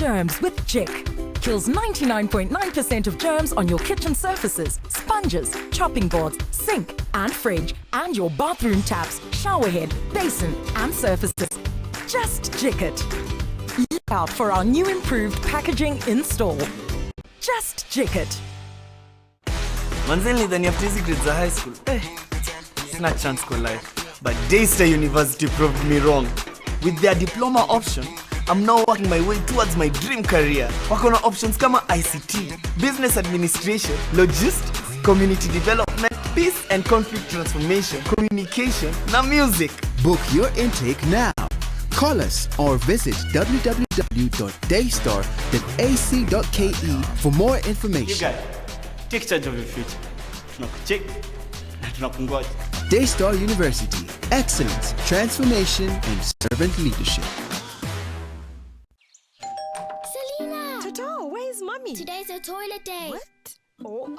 germs with Jik. Kills 99.9% of germs on your kitchen surfaces, sponges, chopping boards, sink and fridge, and your bathroom taps, shower head, basin and surfaces. Just Jik it. Look out for our new improved packaging in store. Just Jik it. Manzeni than after grades high school. It's not chance for life. But Daystar University proved me wrong. With their diploma option, I'm now working my way towards my dream career. Wako na options kama ICT, business administration, logistics, community development, peace and conflict transformation, communication, na music. Book your intake now. Call us or visit www.daystar.ac.ke for more information. You guys, take charge of your future. Tunakucheck na tunakungoja. Daystar University. Excellence, transformation, and servant leadership. Selena! Toto, where's mommy? Today's a toilet day. What? Oh.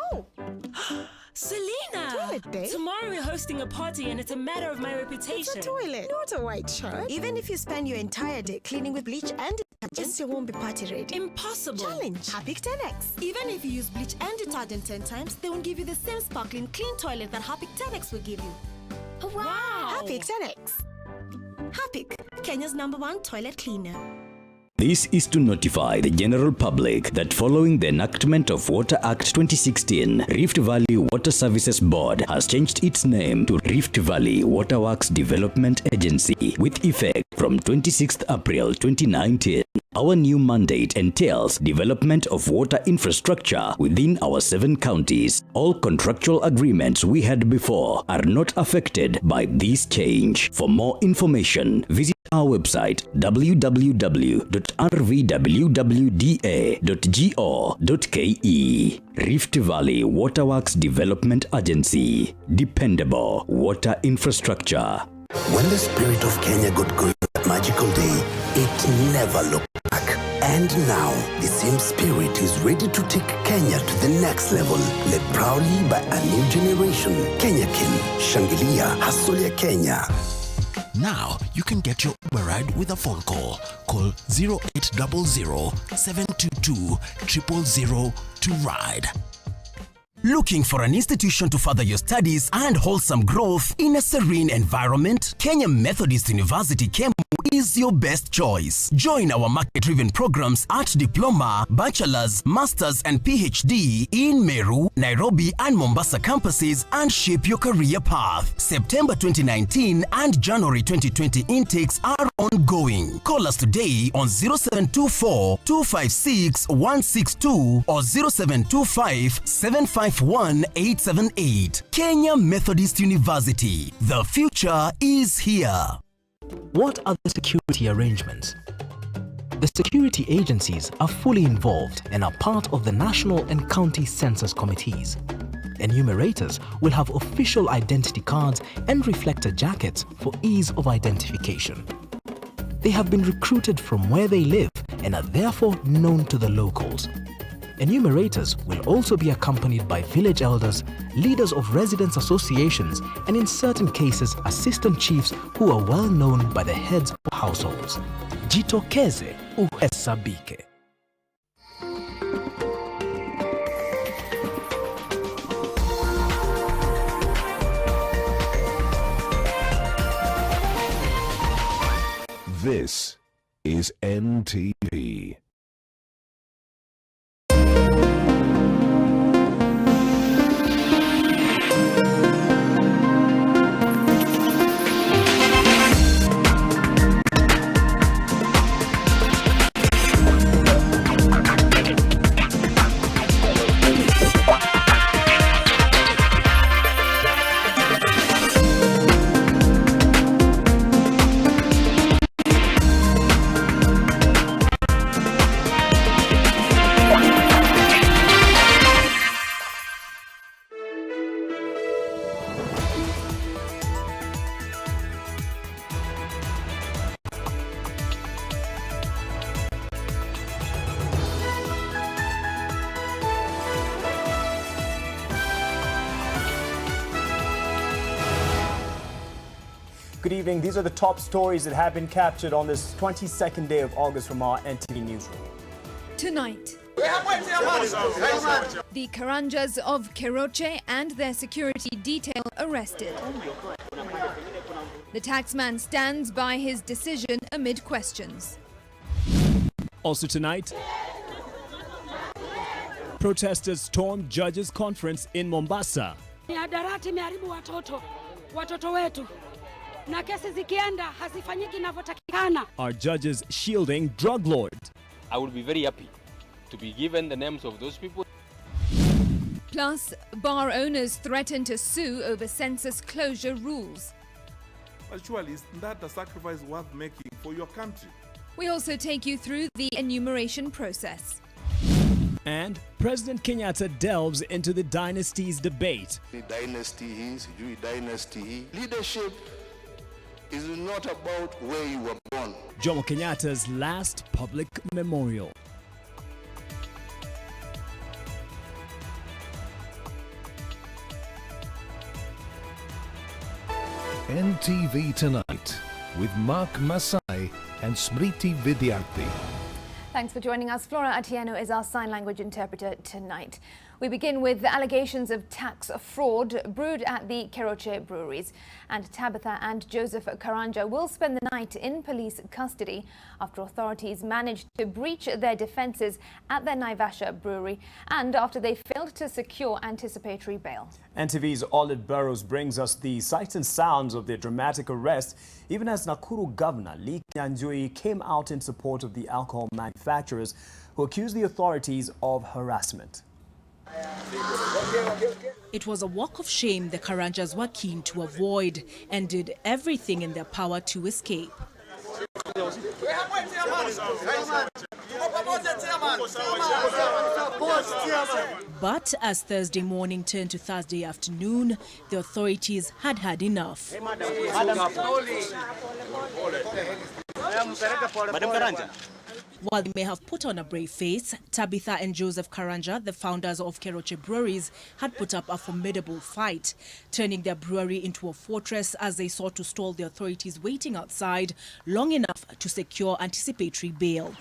Selena! Toilet day? Tomorrow we're hosting a party and it's a matter of my reputation. It's a toilet, not a white shirt. Even if you spend your entire day cleaning with bleach and detergent, it still won't be party ready. Impossible. Challenge. Harpic 10X. Even if you use bleach and detergent 10 times, they won't give you the same sparkling clean toilet that Harpic 10X will give you. Wow! Harpic 10X. Harpic, Kenya's #1 toilet cleaner. This is to notify the general public that following the enactment of Water Act 2016, Rift Valley Water Services Board has changed its name to Rift Valley Waterworks Development Agency with effect from 26th April 2019. Our new mandate entails development of water infrastructure within our 7 counties. All contractual agreements we had before are not affected by this change. For more information, visit our website www.rvwwda.go.ke. Rift Valley Waterworks Development Agency. Dependable water infrastructure. When the spirit of Kenya got going that magical day, it never looked back. And now, the same spirit is ready to take Kenya to the next level, led proudly by a new generation. Kenya Kin, Shangilia, Hustle ya Kenya. Now, you can get your Uber ride with a phone call. Call 0800 722 000 to ride. Looking for an institution to further your studies and wholesome growth in a serene environment? Kenya Methodist University Kemu is your best choice. Join our market-driven programs at Diploma, Bachelor's, Master's and PhD in Meru, Nairobi and Mombasa campuses and shape your career path. September 2019 and January 2020 intakes are ongoing. Call us today on 0724 256 162 or 0725 751 878. Kenya Methodist University. The future is here. What are the security arrangements? The security agencies are fully involved and are part of the national and county census committees. Enumerators will have official identity cards and reflector jackets for ease of identification. They have been recruited from where they live and are therefore known to the locals. Enumerators will also be accompanied by village elders, leaders of residents' associations, and in certain cases, assistant chiefs who are well known by the heads of households. Jitokeze uhesabike. This is NTV. Good evening. These are the top stories that have been captured on this 22nd day of August from our NTV newsroom. Tonight, the Karanjas of Keroche and their security detail arrested. The taxman stands by his decision amid questions. Also tonight, protesters stormed judges' conference in Mombasa. Mihadarati imeharibu watoto wetu. Na kesi zikienda hazifanyiki inavyotakikana. Our judges shielding drug lords. I would be very happy to be given the names of those people. Plus, bar owners threaten to sue over census closure rules. But surely isn't that a sacrifice worth making for your country? We also take you through the enumeration process. And President Kenyatta delves into the dynasty's debate. Dynasty leadership is not about where you were born. Jomo Kenyatta's last public memorial. NTV Tonight with Mark Masai and Smriti Vidyartrhi. Thanks for joining us. Flora Atieno is our sign language interpreter tonight. We begin with the allegations of tax fraud brewed at the Keroche breweries. And Tabitha and Joseph Karanja will spend the night in police custody after authorities managed to breach their defences at their Naivasha brewery and after they failed to secure anticipatory bail. NTV's Olive Burrows brings us the sights and sounds of their dramatic arrest, even as Nakuru Governor Lee Kinyanjui came out in support of the alcohol manufacturers who accused the authorities of harassment. It was a walk of shame the Karanjas were keen to avoid and did everything in their power to escape. But as Thursday morning turned to Thursday afternoon, the authorities had had enough. While they may have put on a brave face, Tabitha and Joseph Karanja, the founders of Keroche Breweries, had put up a formidable fight, turning their brewery into a fortress as they sought to stall the authorities waiting outside long enough to secure anticipatory bail.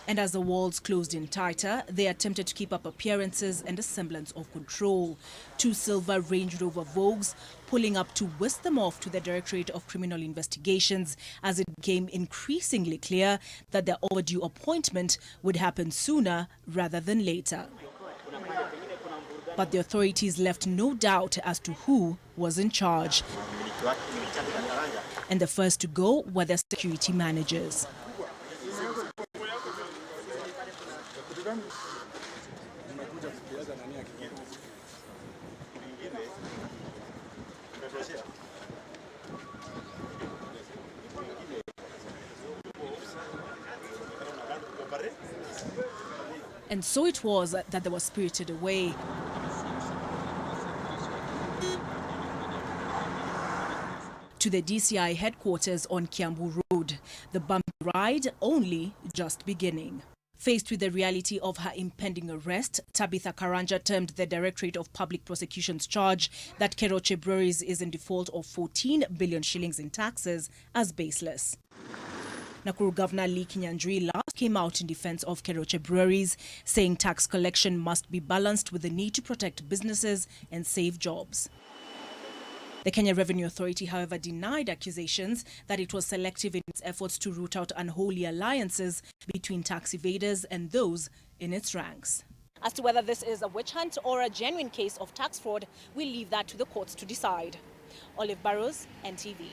And as the walls closed in tighter, they attempted to keep up appearances and a semblance of control. 2 silver Range Rover Vogues pulling up to whisk them off to the Directorate of Criminal Investigations as it became increasingly clear that their overdue appointment would happen sooner rather than later. But the authorities left no doubt as to who was in charge. And the first to go were their security managers. And so it was that they were spirited away. To the DCI headquarters on Kiambu Road, the bumpy ride only just beginning. Faced with the reality of her impending arrest, Tabitha Karanja termed the Directorate of Public Prosecution's charge that Keroche Breweries is in default of 14 billion shillings in taxes as baseless. Nakuru Governor Lee Kinyanjui last came out in defense of Keroche Breweries, saying tax collection must be balanced with the need to protect businesses and save jobs. The Kenya Revenue Authority, however, denied accusations that it was selective in its efforts to root out unholy alliances between tax evaders and those in its ranks. As to whether this is a witch hunt or a genuine case of tax fraud, we'll leave that to the courts to decide. Olive Burrows, NTV.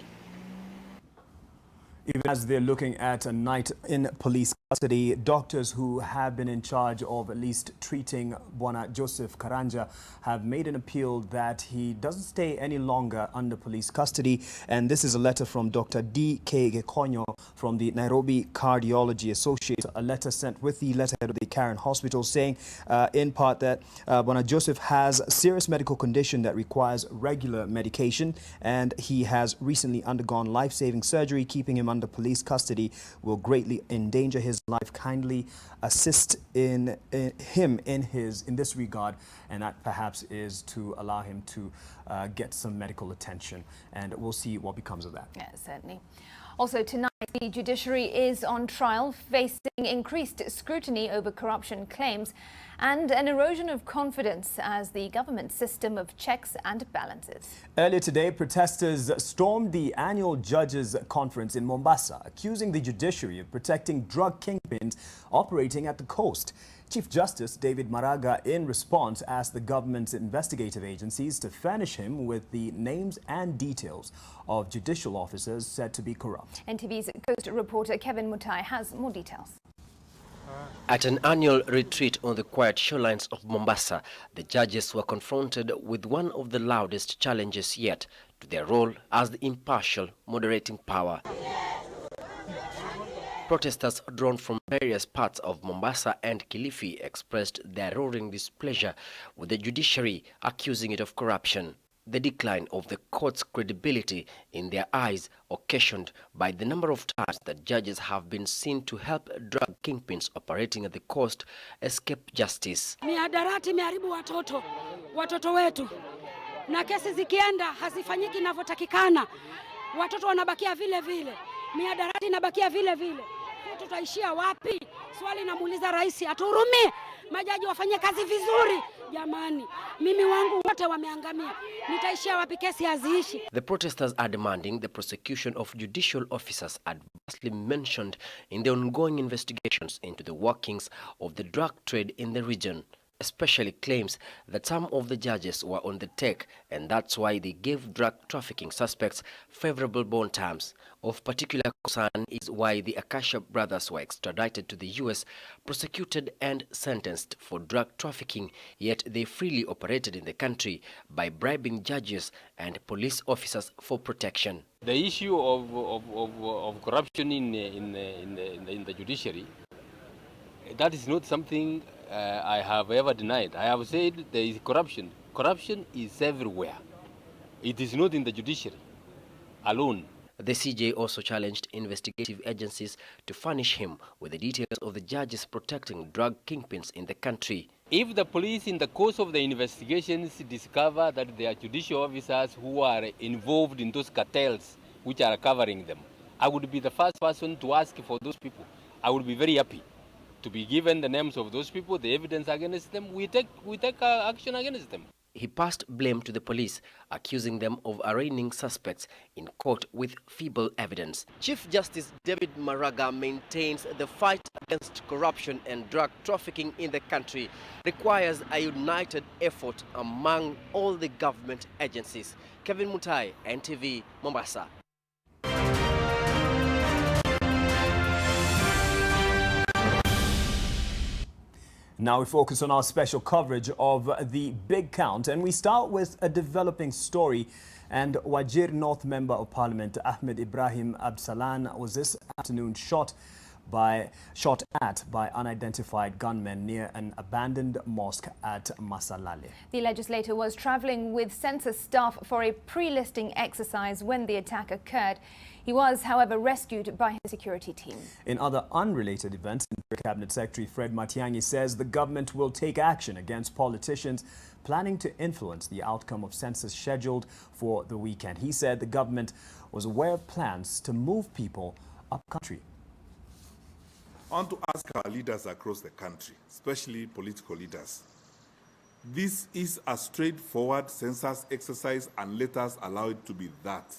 Even as they're looking at a night in police custody, doctors who have been in charge of at least treating Bwana Joseph Karanja have made an appeal that he doesn't stay any longer under police custody. And this is a letter from Dr. D.K. Gekonyo from the Nairobi Cardiology Associate, a letter sent with the letterhead of the Karen Hospital saying in part that Bwana Joseph has a serious medical condition that requires regular medication, and he has recently undergone life-saving surgery. Keeping him under police custody will greatly endanger his life. Kindly assist in this regard, and that perhaps is to allow him to get some medical attention, and we'll see what becomes of that. Yeah, certainly. Also tonight, The judiciary is on trial, facing increased scrutiny over corruption claims and an erosion of confidence as the government system of checks and balances. Earlier today, protesters stormed the annual Judges Conference in Mombasa, accusing the judiciary of protecting drug kingpins operating at the coast. Chief Justice David Maraga, in response, asked the government's investigative agencies to furnish him with the names and details of judicial officers said to be corrupt. NTV's Coast reporter Kevin Mutai has more details. At an annual retreat on the quiet shorelines of Mombasa, the judges were confronted with one of the loudest challenges yet to their role as the impartial moderating power. Protesters drawn from various parts of Mombasa and Kilifi expressed their roaring displeasure with the judiciary, accusing it of corruption. The decline of the court's credibility in their eyes, occasioned by the number of times that judges have been seen to help drug kingpins operating at the coast escape justice. Mihadarati imeharibu watoto wetu, na kesi zikienda hazifanyiki inavyotakikana. Watoto wanabakia vile vile, mihadarati inabakia vile vile. Tutaishia wapi? Swali namuuliza rais, atuhurumie, majaji wafanye kazi vizuri. Jamani, mimi wangu wote wameangamia, nitaishia wapi? Kesi haziishi. The protesters are demanding the prosecution of judicial officers adversely mentioned in the ongoing investigations into the workings of the drug trade in the region, especially claims that some of the judges were on the take and that's why they gave drug trafficking suspects favorable bond terms. Of particular concern is why the Akasha brothers were extradited to the US, prosecuted and sentenced for drug trafficking, yet they freely operated in the country by bribing judges and police officers for protection. The issue of corruption in the judiciary, that is not something I have ever denied. I have said there is corruption. Corruption is everywhere. It is not in the judiciary alone. The CJ also challenged investigative agencies to furnish him with the details of the judges protecting drug kingpins in the country. If the police in the course of the investigations discover that there are judicial officers who are involved in those cartels which are covering them, I would be the first person to ask for those people. I would be very happy to be given the names of those people, the evidence against them. We take action against them. He passed blame to the police, accusing them of arraigning suspects in court with feeble evidence. Chief Justice David Maraga maintains the fight against corruption and drug trafficking in the country requires a united effort among all the government agencies. Kevin Mutai, NTV, Mombasa. Now we focus on our special coverage of the Big Count, and we start with a developing story. And Wajir North Member of Parliament Ahmed Ibrahim Absalan was this afternoon shot at by unidentified gunmen near an abandoned mosque at Masalale. The legislator was travelling with census staff for a pre-listing exercise when the attack occurred. He was, however, rescued by his security team. In other unrelated events, Cabinet Secretary Fred Matiang'i says the government will take action against politicians planning to influence the outcome of census scheduled for the weekend. He said the government was aware of plans to move people up country. I want to ask our leaders across the country, especially political leaders. This is a straightforward census exercise, and let us allow it to be that.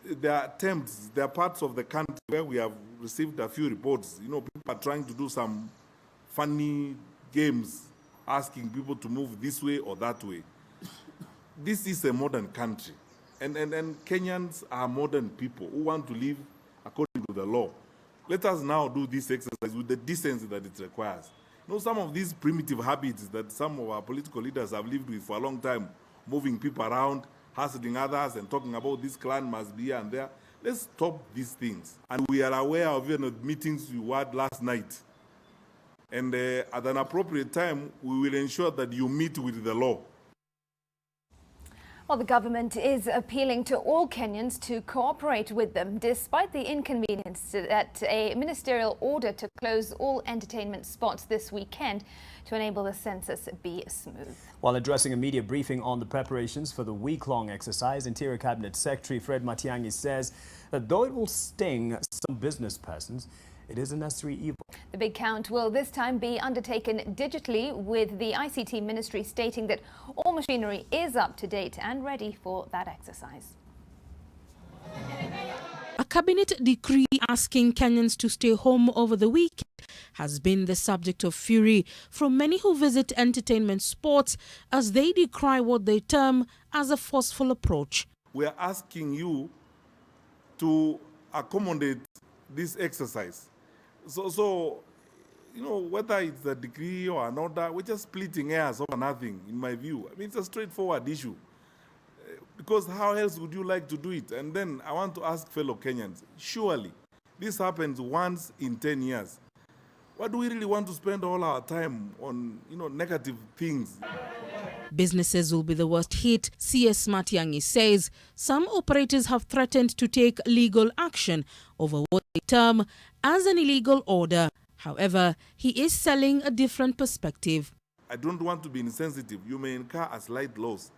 There are attempts, there are parts of the country where we have received a few reports. You know, people are trying to do some funny games, asking people to move this way or that way. This is a modern country, and Kenyans are modern people who want to live according to the law. Let us now do this exercise with the decency that it requires. You know, some of these primitive habits that some of our political leaders have lived with for a long time, moving people around, hassling others and talking about this clan must be here and there. Let's stop these things. And we are aware of the meetings you had last night. And at an appropriate time, we will ensure that you meet with the law. Well, the government is appealing to all Kenyans to cooperate with them, despite the inconvenience that a ministerial order to close all entertainment spots this weekend to enable the census be smooth. While addressing a media briefing on the preparations for the week-long exercise, Interior Cabinet Secretary Fred Matiang'i says that though it will sting some business persons, it is a necessary evil. The big count will this time be undertaken digitally, with the ICT ministry stating that all machinery is up to date and ready for that exercise. A cabinet decree asking Kenyans to stay home over the weekend has been the subject of fury from many who visit entertainment spots, as they decry what they term as a forceful approach. We are asking you to accommodate this exercise. So, you know, whether it's a decree or an order, we're just splitting hairs over nothing, in my view. I mean, it's a straightforward issue. Because how else would you like to do it? And then I want to ask fellow Kenyans, surely this happens once in 10 years. Why do we really want to spend all our time on, negative things? Businesses will be the worst hit, CS Matiang'i says. Some operators have threatened to take legal action over what they term as an illegal order. However, he is selling a different perspective. I don't want to be insensitive. You may incur a slight loss.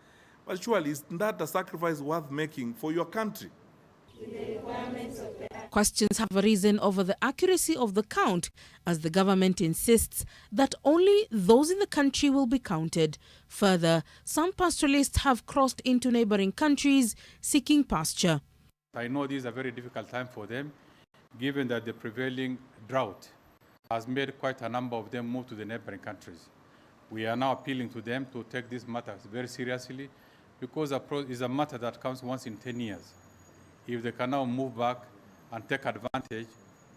But surely, isn't that a sacrifice worth making for your country? Questions have arisen over the accuracy of the count, as the government insists that only those in the country will be counted. Further, some pastoralists have crossed into neighboring countries seeking pasture. I know this is a very difficult time for them, given that the prevailing drought has made quite a number of them move to the neighboring countries. We are now appealing to them to take this matter very seriously, because it's a matter that comes once in 10 years. If they can now move back and take advantage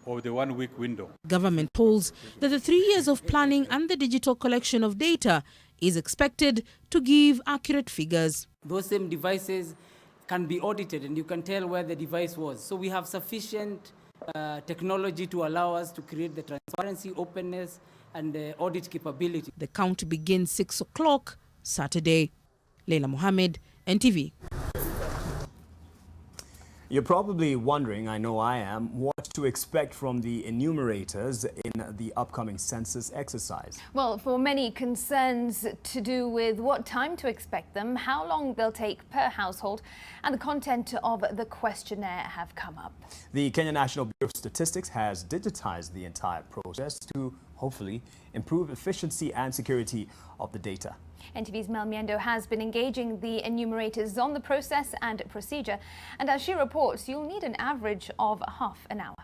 of the 1 week window. Government holds that the 3 years of planning and the digital collection of data is expected to give accurate figures. Those same devices can be audited and you can tell where the device was. So we have sufficient technology to allow us to create the transparency, openness and the audit capability. The count begins 6 o'clock Saturday. Leila Mohammed, NTV. You're probably wondering, I know I am, what to expect from the enumerators in the upcoming census exercise. Well, for many, concerns to do with what time to expect them, how long they'll take per household, and the content of the questionnaire have come up. The Kenya National Bureau of Statistics has digitized the entire process to hopefully improve efficiency and security of the data. NTV's Mel Miendo has been engaging the enumerators on the process and procedure, and as she reports, you'll need an average of half an hour.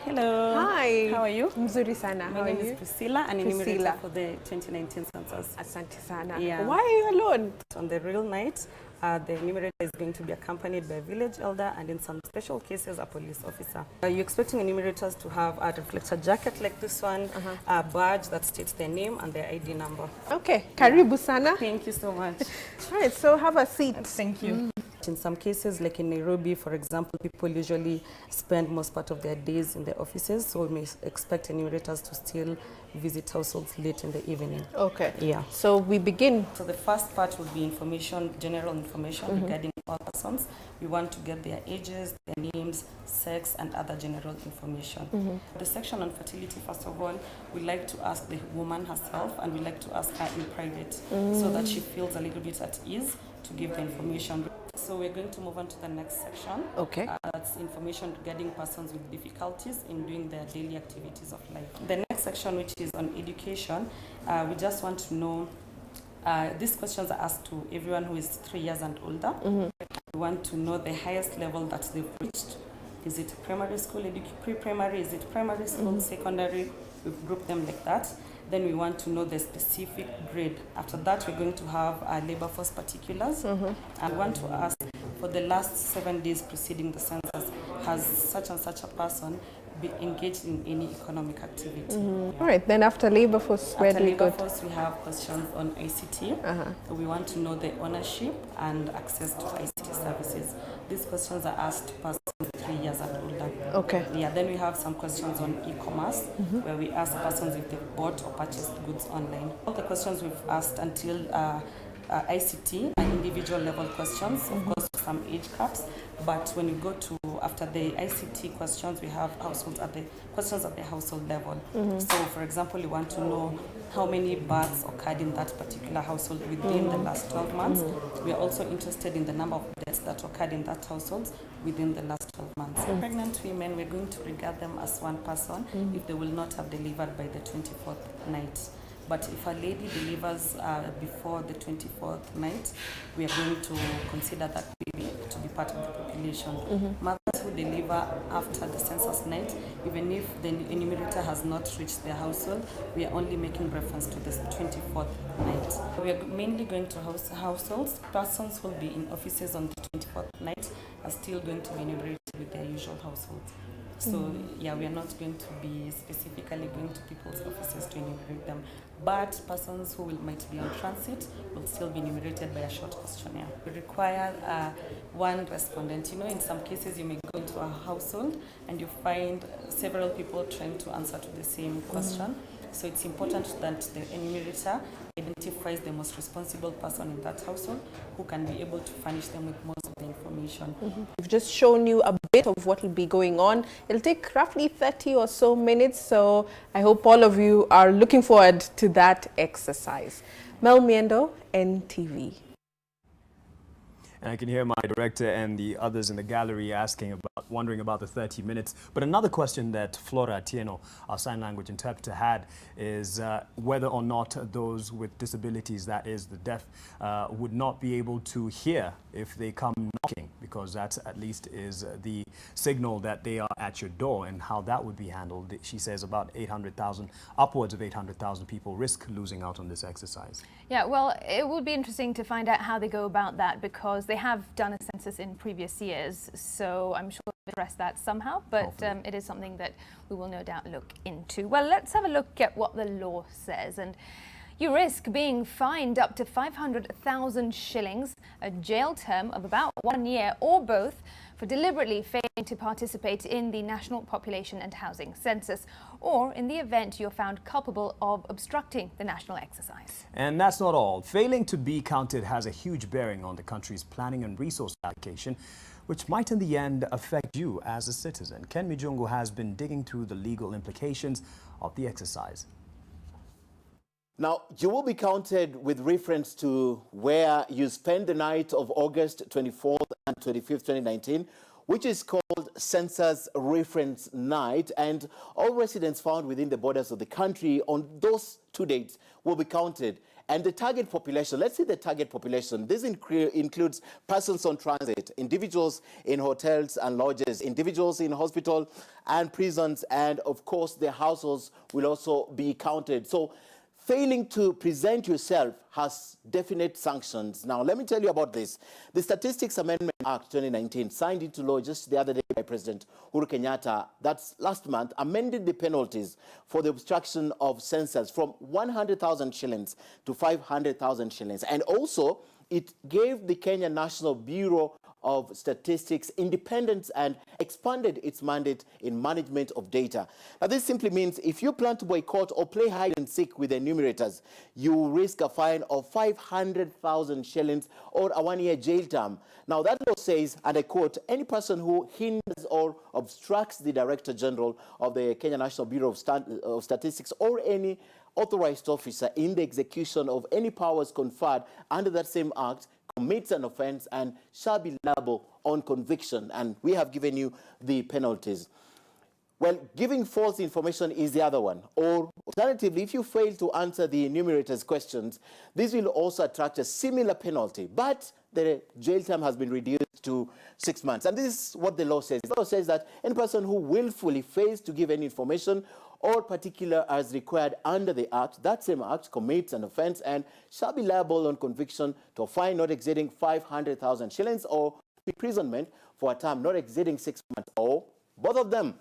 Hello. Hi. How are you? Mzuri sana. My name is Priscilla, and enumerator for the 2019 census. Asante sana. Yeah. Why are you alone? On the real night, the enumerator is going to be accompanied by a village elder and in some special cases a police officer. You're expecting enumerators to have a reflector jacket like this one, a badge that states their name and their ID number. Okay. Karibu sana. Thank you so much. Right, so have a seat. Thank you. In some cases, like in Nairobi, for example, people usually spend most part of their days in their offices, so we may expect enumerators to still visit households late in the evening. Okay. Yeah. So we begin. So the first part will be information, general information regarding all persons. We want to get their ages, their names, sex, and other general information. The section on fertility, first of all, we like to ask the woman herself, and we like to ask her in private, so that she feels a little bit at ease to give the information. So we're going to move on to the next section. Okay. That's information regarding persons with difficulties in doing their daily activities of life. The next section, which is on education, we just want to know, these questions are asked to everyone who is 3 years and older. We want to know the highest level that they've reached. Is it primary school, pre-primary, is it primary school, secondary? We've grouped them like that. Then we want to know the specific grade. After that, we're going to have our labor force particulars. And we want to ask, for the last 7 days preceding the census, has such and such a person been engaged in any economic activity? All right, then after labor force, where do we go? After labor force, we have questions on ICT. We want to know the ownership and access to ICT services. These questions are asked to persons 3 3 years and older. Okay. Yeah, then we have some questions on e-commerce, where we ask persons if they've bought or purchased goods online. All the questions we've asked until ICT and individual level questions, of course some age caps, but when you go to after the ICT questions, we have questions at the household level. So for example, you want to know how many births occurred in that particular household within the last 12 months. We are also interested in the number of deaths that occurred in that household within the last 12 months. Pregnant women, we're going to regard them as one person if they will not have delivered by the 24th night. But if a lady delivers before the 24th night, we are going to consider that baby to be part of the population. Mothers who deliver after the census night, even if the enumerator has not reached their household, we are only making reference to the 24th night. We are mainly going to households. Persons who will be in offices on the 24th night are still going to be enumerated with their usual households. So yeah, we are not going to be specifically going to people's offices to enumerate them, but persons who might be on transit will still be enumerated by a short questionnaire. We require one respondent. You know, in some cases you may go into a household and you find several people trying to answer to the same question. So it's important that the enumerator identifies the most responsible person in that household who can be able to furnish them with most of the information. We've just shown you a bit of what will be going on. It'll take roughly 30 or so minutes, so I hope all of you are looking forward to that exercise. Mel Miendo, NTV. And I can hear my director and the others in the gallery wondering about the 30 minutes. But another question that Flora Atieno, our sign language interpreter, had is whether or not those with disabilities, that is the deaf, would not be able to hear if they come knocking, because that at least is the signal that they are at your door, and how that would be handled. She says about 800,000, upwards of 800,000 people risk losing out on this exercise. Yeah, well, it would be interesting to find out how they go about that, because they have done a census in previous years, so I'm sure they'll address that somehow, but it is something that we will no doubt look into. Well, let's have a look at what the law says. And you risk being fined up to 500,000 shillings, a jail term of about 1 year, or both, for deliberately failing to participate in the National Population and Housing Census, or in the event you're found culpable of obstructing the national exercise. And that's not all. Failing to be counted has a huge bearing on the country's planning and resource allocation, which might in the end affect you as a citizen. Ken Mijungu has been digging through the legal implications of the exercise. Now, you will be counted with reference to where you spend the night of August 24th and 25th, 2019, which is called Census Reference Night, and all residents found within the borders of the country on those 2 dates will be counted. And the target population, let's see the target population. This includes persons on transit, individuals in hotels and lodges, individuals in hospital and prisons, and of course the households will also be counted. So failing to present yourself has definite sanctions. Now, let me tell you about this. The Statistics Amendment Act 2019, signed into law just the other day by President Uhuru Kenyatta, that's last month, amended the penalties for the obstruction of census from 100,000 shillings to 500,000 shillings. And also, it gave the Kenya National Bureau of Statistics independence and expanded its mandate in management of data. Now, this simply means if you plan to boycott or play hide and seek with the enumerators, you will risk a fine of 500,000 shillings or a 1-year jail term. Now, that law says, and I quote, any person who hinders or obstructs the Director General of the Kenya National Bureau of Statistics or any authorized officer in the execution of any powers conferred under that same act commits an offense and shall be liable on conviction. And we have given you the penalties. Well, giving false information is the other one. Or alternatively, if you fail to answer the enumerator's questions, this will also attract a similar penalty. But the jail term has been reduced to 6 months. And this is what the law says. The law says that any person who willfully fails to give any information or particular as required under the Act, that same Act commits an offense and shall be liable on conviction to a fine not exceeding 500,000 shillings or imprisonment for a term not exceeding 6 months, or both of them.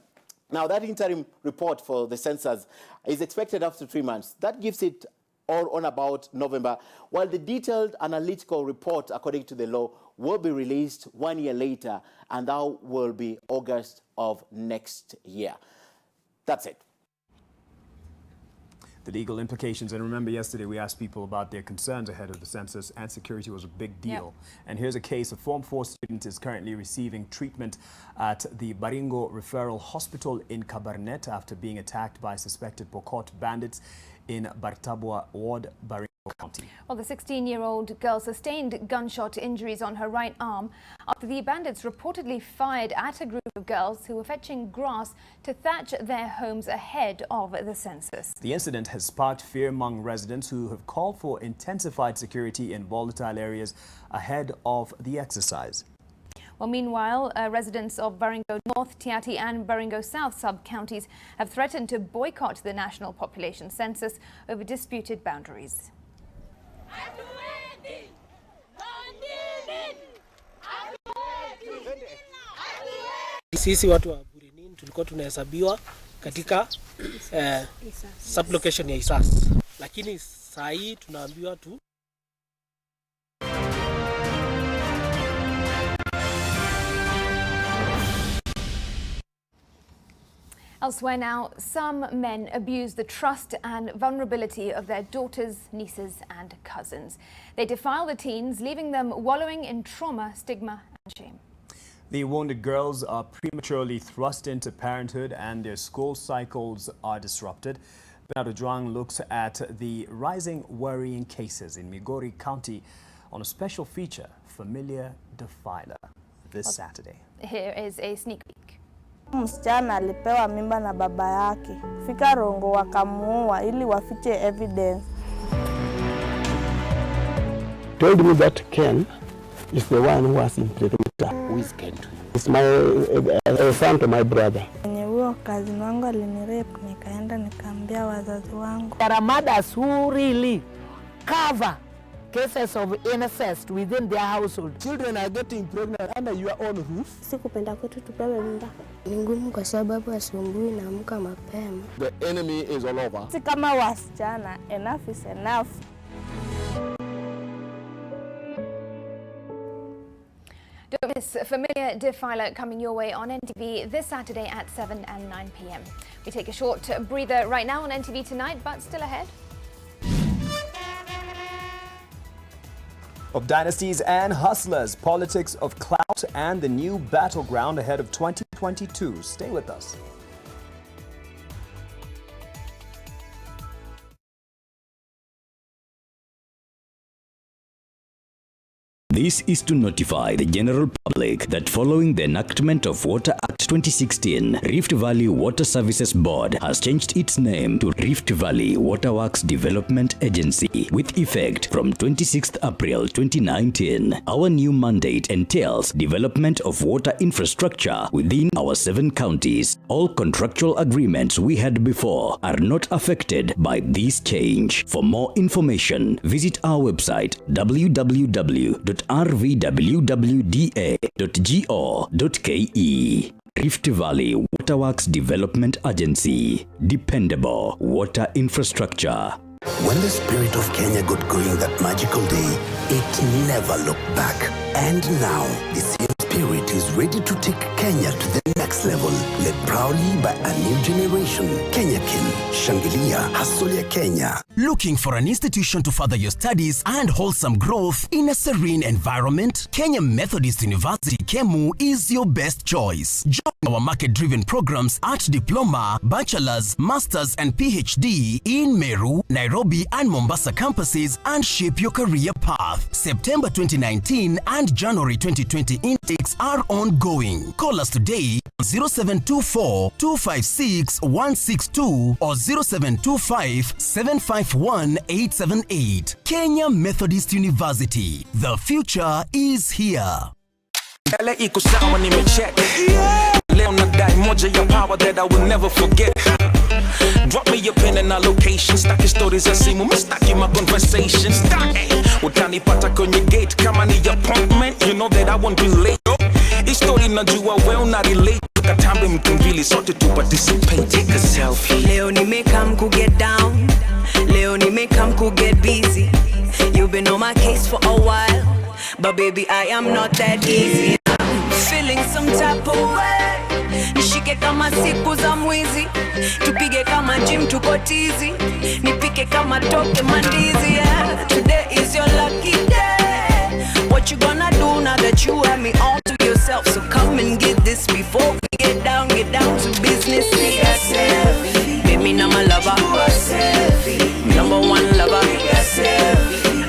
Now, that interim report for the census is expected after 3 months. That gives it or on about November, while the detailed analytical report, according to the law, will be released 1 year later, and that will be August of next year. That's it. The legal implications, and remember yesterday we asked people about their concerns ahead of the census, and security was a big deal. Yep. And here's a case: a Form 4 student is currently receiving treatment at the Baringo Referral Hospital in Kabarnet after being attacked by suspected Pokot bandits in Bartabua Ward, Baringo County. Well, the 16-year-old girl sustained gunshot injuries on her right arm after the bandits reportedly fired at a group of girls who were fetching grass to thatch their homes ahead of the census. The incident has sparked fear among residents who have called for intensified security in volatile areas ahead of the exercise. Well, meanwhile, residents of Baringo North, Tiati and Baringo South sub-counties have threatened to boycott the national population census over disputed boundaries. Sisi watu wa Burinini tulikuwa tunahesabiwa katika sublocation ya Isas, lakini saa hii tunaambiwa tu. Elsewhere now, some men abuse the trust and vulnerability of their daughters, nieces and cousins. They defile the teens, leaving them wallowing in trauma, stigma and shame. The wounded girls are prematurely thrust into parenthood and their school cycles are disrupted. Bernardo Juang looks at the rising worrying cases in Migori County on a special feature, Familiar Defiler, this Saturday. Here is a sneak peek. Msichana alipewa mimba na baba yake. Fika Rongo wakamuua ili wafiche evidence. Told me that Ken is the one who has impregnated her. Who is Ken to you? It's my son to my brother. Kwenye huo kazi wangu alinirape, nikaenda nikaambia wazazi wangu. There are mothers who really cover cases of incest within their household. Children are getting pregnant under your own roof. Sikupenda kwetu tupewe mimba. Ni ngumu kwa sababu asubuhi naamka mapema. The enemy is all over. Si kama wasichana, enough is enough. Don't miss Familiar Defiler coming your way on NTV this Saturday at 7 and 9 p.m. We take a short breather right now on NTV Tonight, but still ahead. Of dynasties and hustlers, politics of clout and the new battleground ahead of 2022. Stay with us. This is to notify the general public that following the enactment of Water Act 2016, Rift Valley Water Services Board has changed its name to Rift Valley Waterworks Development Agency with effect from 26th April 2019. Our new mandate entails development of water infrastructure within our 7 counties. All contractual agreements we had before are not affected by this change. For more information, visit our website www.rvwwda.go.ke. Rift Valley Waterworks Development Agency. Dependable water infrastructure. When the spirit of Kenya got going that magical day, it never looked back. And now, the same spirit is ready to take Kenya to the next level. Led proudly by a new generation. Kenya Kin, Shangilia, Hustle ya Kenya. Looking for an institution to further your studies and wholesome growth in a serene environment? Kenya Methodist University, KEMU, is your best choice. Join our market-driven programs at Diploma, Bachelor's, Master's and PhD in Meru, Nairobi and Mombasa campuses and shape your career path. September 2019 and January 2020 intakes are ongoing. Call us today on 0724-256-162 or 0725-751-878. Kenya Methodist University. The future is here. Leo nadai moja ya power that I will never forget. Drop me your pen and our location. Staki stories za simu, mistaki my conversations. Staki utanipata kwenye gate kama ni appointment. You know that I won't be late. Hii story najua well na relate. katambe mtumbili sote tu participate. Take a selfie. Leo nimekam ku get down, Leo nimekam ku get busy. You've been on my case for a while, but baby I am not that easy. I'm feeling some type of way. Nishike kama siku za mwizi, tupige kama gym tuko tizi, nipike kama toke mandizi. Yeah. Today is your lucky day. What you gonna do now that you have me all to yourself? So come and get this before we get down to business. Baby, now my lover, number one lover.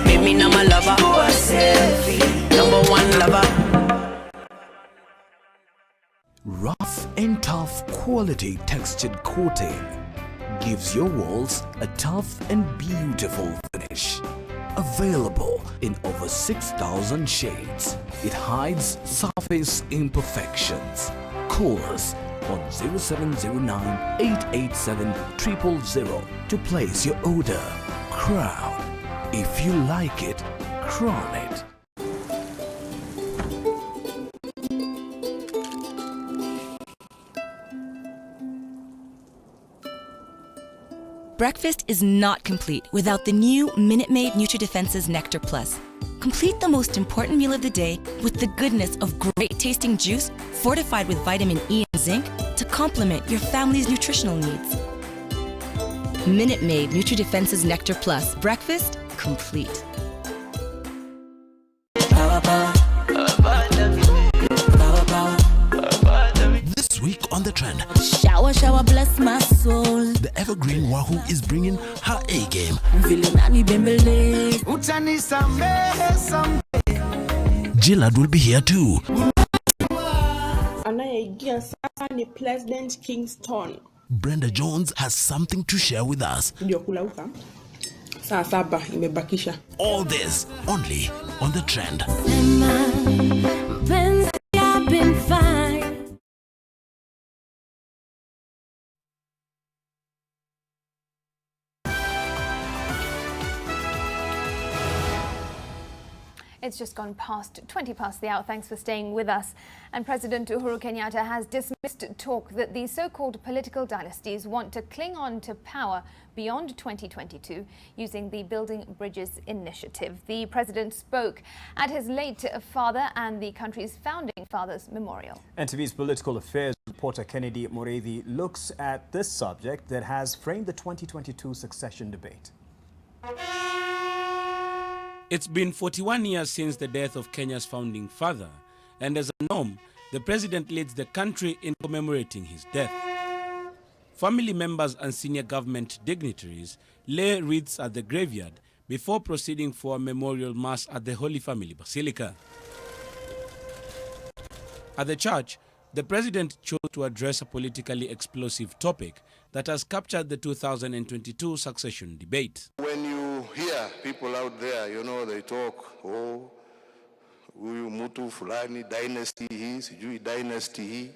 Baby, now my lover, number one lover. Rough and tough quality textured coating gives your walls a tough and beautiful finish. Available in over 6,000 shades. It hides surface imperfections. Call us on 0709 887 000 to place your order. Crown. If you like it, crown it. Breakfast is not complete without the new Minute Maid NutriDefense's Nectar Plus. Complete the most important meal of the day with the goodness of great tasting juice fortified with vitamin E and zinc to complement your family's nutritional needs. Minute Maid NutriDefense's Nectar Plus. Breakfast complete. This week on The Trend, Shower, shower, bless my soul. the evergreen Wahoo is bringing her A-game. Gillard will be here too. Anayeingia sasa ni President Kingston. Brenda Jones has something to share with us. Ndio kulauka. Saa 7 imebakisha. All this only on The Trend. It's just gone past 20 past the hour. Thanks for staying with us. And President Uhuru Kenyatta has dismissed talk that the so-called political dynasties want to cling on to power beyond 2022 using the Building Bridges initiative. The president spoke at his late father and the country's founding fathers memorial. NTV's political affairs reporter Kennedy Morethi looks at this subject that has framed the 2022 succession debate. It's been 41 years since the death of Kenya's founding father, and as a norm, the president leads the country in commemorating his death. Family members and senior government dignitaries lay wreaths at the graveyard before proceeding for a memorial mass at the Holy Family Basilica. At the church, the president chose to address a politically explosive topic that has captured the 2022 succession debate. When you hear people out there, you know, they talk, oh, huyu mtu fulani, dynasty hii, sijui dynasty hii.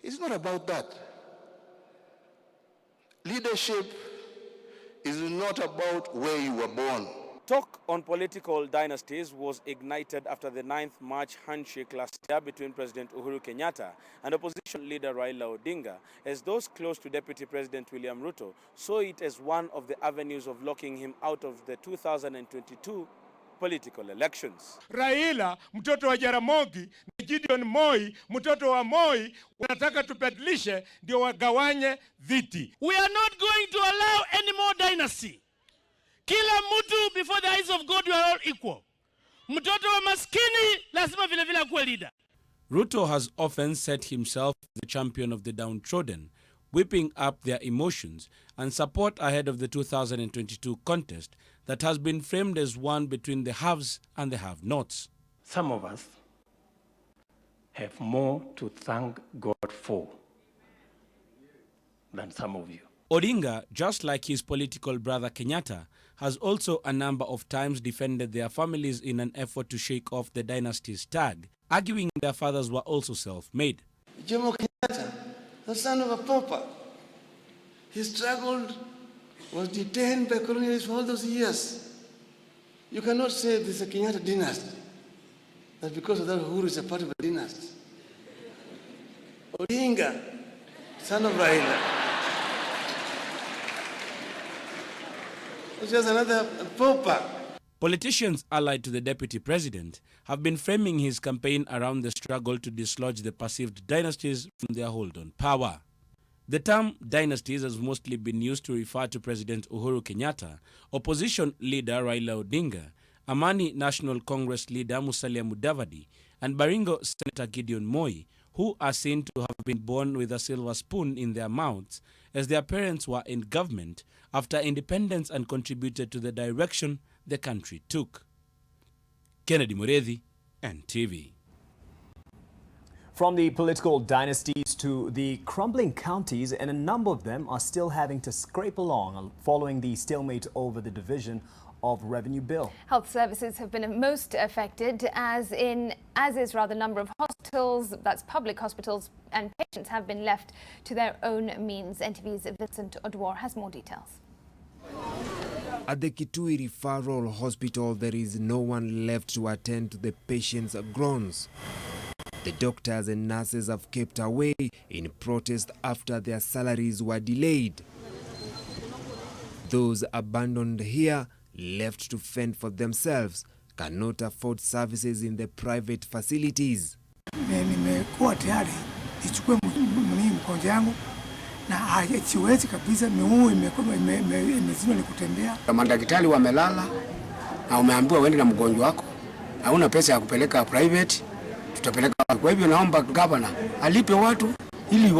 It's not about that. Leadership is not about where you were born. Talk on political dynasties was ignited after the 9th March handshake last year between President Uhuru Kenyatta and opposition leader Raila Odinga, as those close to Deputy President William Ruto saw it as one of the avenues of locking him out of the 2022 political elections. Raila, mtoto wa Jaramogi, na Gideon Moi, mtoto wa Moi, wanataka tubadilishe ndio wagawanye viti. We are not going to allow any more dynasty. Kila mtu before the eyes of God we are all equal. Mtoto wa maskini lazima vile vile akuwe leader. Ruto has often set himself the champion of the downtrodden, whipping up their emotions and support ahead of the 2022 contest that has been framed as one between the haves and the have-nots. Some of us have more to thank God for than some of you. Odinga, just like his political brother Kenyatta, has also a number of times defended their families in an effort to shake off the dynasty's tag, arguing their fathers were also self-made. Jomo Kenyatta, the son of a pauper, he struggled, was detained by colonialists for all those years. You cannot say this is a Kenyatta dynasty, that because of that Uhuru is a part of a dynasty. Odinga, son of Raila. It's just another pauper. Politicians allied to the deputy president have been framing his campaign around the struggle to dislodge the perceived dynasties from their hold on power. The term dynasties has mostly been used to refer to President Uhuru Kenyatta, opposition leader Raila Odinga, Amani National Congress leader Musalia Mudavadi, and Baringo Senator Gideon Moi, who are seen to have been born with a silver spoon in their mouths as their parents were in government after independence and contributed to the direction the country took. Kennedy Muredhi, NTV. From the political dynasties to the crumbling counties, and a number of them are still having to scrape along following the stalemate over the division of revenue bill. Health services have been most affected, as is rather number of hospitals, that's public hospitals, and patients have been left to their own means. NTV's Vincent Odwar has more details. At the Kitui Referral Hospital, there is no one left to attend to the patients' groans. The doctors and nurses have kept away in protest after their salaries were delayed. Those abandoned here, left to fend for themselves, cannot afford services in the private facilities. Nimekuwa tayari nichukue mgonjwa wangu na haiwezi kabisa, miguu imezima ni kutembea. Madaktari wamelala na umeambiwa uende na mgonjwa wako, hauna pesa ya kupeleka private, tutapeleka. Kwa hivyo naomba gavana alipe watu ili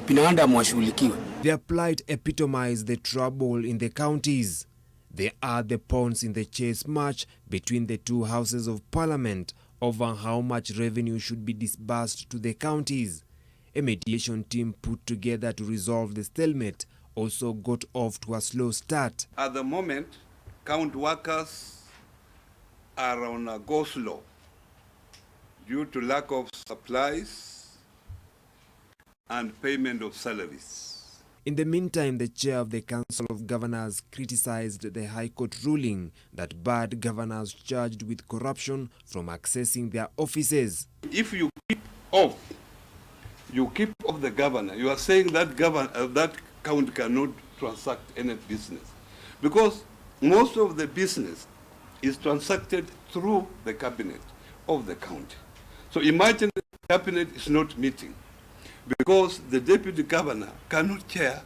binadamu washughulikiwe. Their plight epitomize the trouble in the counties. They are the pawns in the chess match between the two houses of parliament over how much revenue should be disbursed to the counties. A mediation team put together to resolve the stalemate also got off to a slow start. At the moment, county workers are on a go-slow due to lack of supplies and payment of salaries. In the meantime, the chair of the Council of Governors criticized the High Court ruling that barred governors charged with corruption from accessing their offices. If you keep off the governor, you are saying that that county cannot transact any business, because most of the business is transacted through the cabinet of the county. So imagine the cabinet is not meeting because the deputy governor cannot chair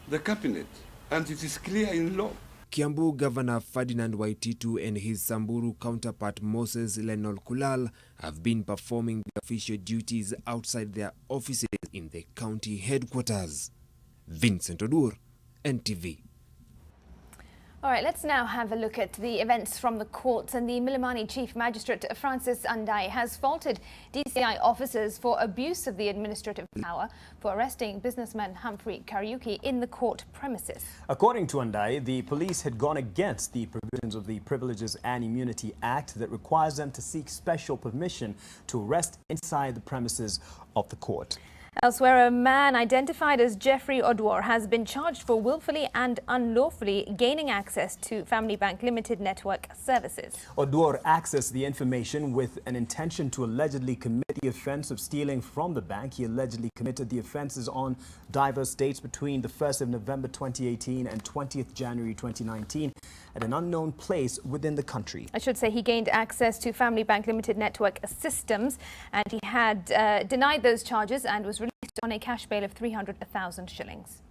the cabinet, and it is clear in law. Kiambu Governor Ferdinand Waititu and his Samburu counterpart Moses Lenol Kulal have been performing the official duties outside their offices in the county headquarters. Vincent Odur, NTV. All right, let's now have a look at the events from the courts. And the Milimani Chief Magistrate Francis Andai has faulted DCI officers for abuse of the administrative power for arresting businessman Humphrey Kariuki in the court premises. According to Andai, the police had gone against the provisions of the Privileges and Immunity Act that requires them to seek special permission to arrest inside the premises of the court. Elsewhere, a man identified as Jeffrey Odwar has been charged for willfully and unlawfully gaining access to Family Bank Limited network services. Odwar accessed the information with an intention to allegedly commit the offense of stealing from the bank. He allegedly committed the offenses on diverse dates between the 1st of November 2018 and 20th January 2019 at an unknown place within the country. I should say he gained access to Family Bank Limited network systems, and he had denied those charges and was released on a cash bail of 300,000 shillings.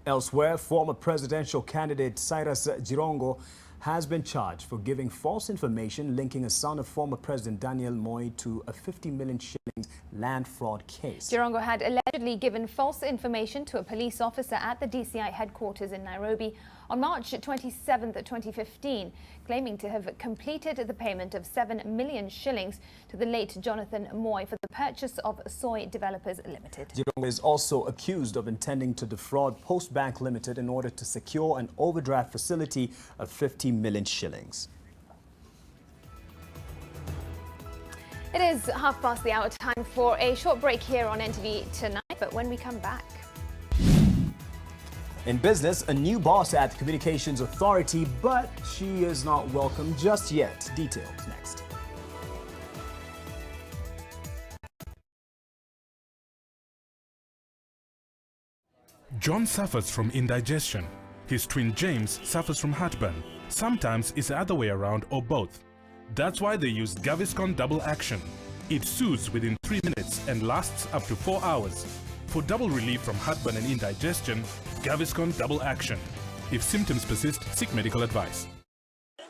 Elsewhere, former presidential candidate Cyrus Jirongo has been charged for giving false information linking a son of former President Daniel Moi to a 50 million shillings land fraud case. Jirongo had allegedly given false information to a police officer at the DCI headquarters in Nairobi on March 27, 2015, claiming to have completed the payment of 7 million shillings to the late Jonathan Moi for the purchase of Soy Developers Limited. Jirongo is also accused of intending to defraud Post Bank Limited in order to secure an overdraft facility of 50 million shillings. It is 1/2 the hour, time for a short break here on NTV Tonight, but when we come back. In business, a new boss at the Communications Authority, but she is not welcome just yet. Details next. John suffers from indigestion. His twin James suffers from heartburn. Sometimes it's the other way around or both. That's why they use Gaviscon Double Action. It soothes within 3 minutes and lasts up to 4 hours. For double relief from heartburn and indigestion, Gaviscon Double Action. If symptoms persist, seek medical advice.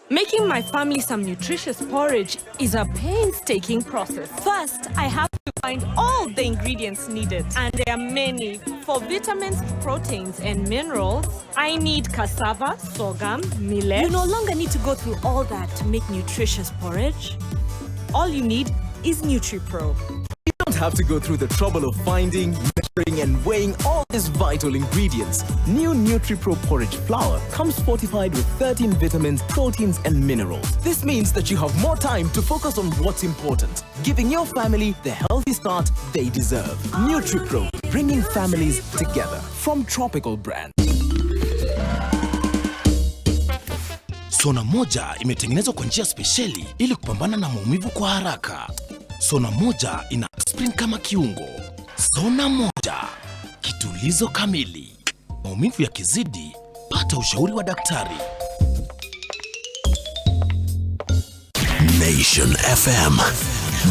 Making my family some nutritious porridge is a painstaking process. First, I have to find all the ingredients needed, and there are many. For vitamins, proteins, and minerals, I need cassava, sorghum, millet. You no longer need to go through all that to make nutritious porridge. All you need is NutriPro. You don't have to go through the trouble of finding, measuring, and weighing all these vital ingredients. New NutriPro porridge flour comes fortified with 13 vitamins, proteins, and minerals. This means that you have more time to focus on what's important, giving your family the healthy start they deserve. NutriPro, bringing families together. From Tropical Brand. Sona moja imetengenezwa kwa njia spesheli ili kupambana na maumivu kwa haraka. Sona moja ina aspirin kama kiungo. Sona moja, kitulizo kamili. Maumivu yakizidi, pata ushauri wa daktari. Nation FM.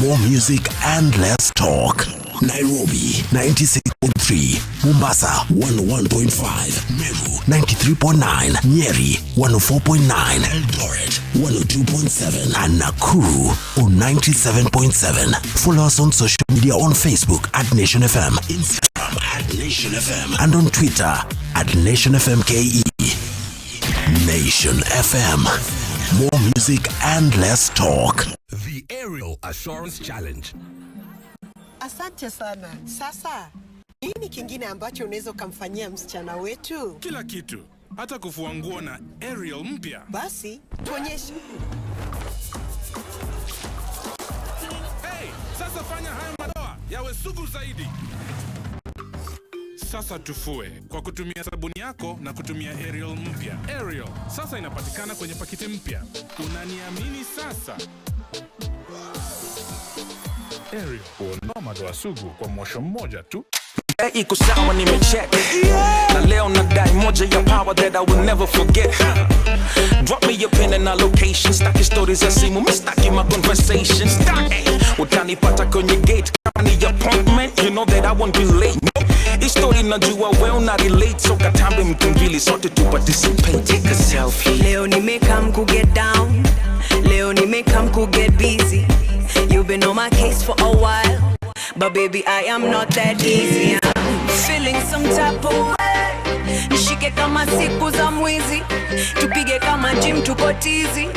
More music and less talk. Nairobi 96.3, Mombasa 101.5, Meru 93.9, Nyeri 104.9, Eldoret 102.7, and Nakuru on 97.7. Follow us on social media on Facebook at Nation FM, Instagram at Nation FM, and on Twitter at Nation FM KE. Nation FM. More music and less talk. The Aerial Assurance Challenge. Asante sana. Sasa, nini kingine ambacho unaweza kumfanyia msichana wetu? Kila kitu. Hata kufua nguo na aerial mpya. Basi, tuonyeshe. Hey, sasa fanya haya madoa yawe sugu zaidi. Sasa tufue kwa kutumia sabuni yako na kutumia aerial mpya. Aerial sasa inapatikana kwenye pakiti mpya. Unaniamini sasa? Aerial huondoa madoa sugu kwa mwosho mmoja tu. Iko sawa nimecheck. Na leo nadai moja ya power that I will never forget. Drop me your pin and our location. Staki stories za simu, mistaki my conversations. Utanipata kwenye gate kama ni appointment. You know that I won't be late. History najua well na relate. So katambe mtumbili sote tu participate. Take a selfie. Leo nimekam ku get down. Leo nimekam ku get busy. You've been on my case for a while, but baby I am not that easy. I'm feeling some type of way. Nishike kama siku za mwizi, tupige kama gym tuko tizi,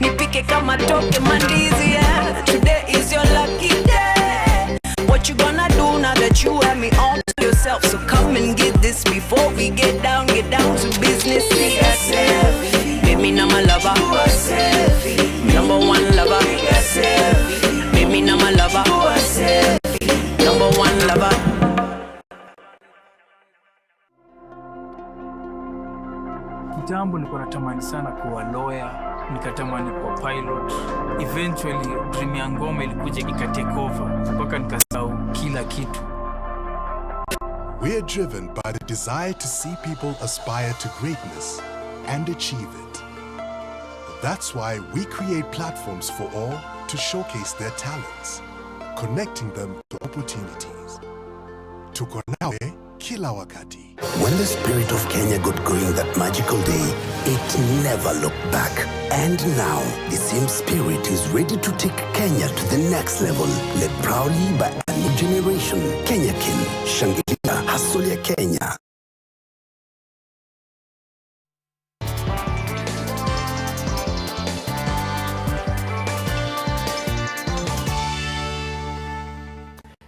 nipike kama toke mandizi. Yeah. Today is your lucky day. What you gonna do now that you have me all to yourself? So come and get this before we get down to business. Take a selfie. Baby, now my lover. Do a selfie. Number one lover. Take a selfie. Baby, now my lover. Do a selfie. Number one lover. Kitambo nilikuwa natamani sana kuwa lawyer, nikatamani kuwa pilot. Eventually dream ya ngoma ilikuja ikatake over mpaka nikasahau kila kitu. We are driven by the desire to see people aspire to greatness and achieve it. That's why we create platforms for all to showcase their talents, connecting them to opportunities. Tuko nawe kila wakati. When the spirit of Kenya got going that magical day, it never looked back. And now, the same spirit is ready to take Kenya to the next level. Led proudly by a new generation. Kenya Kin, Shangilia, Hustle ya Kenya.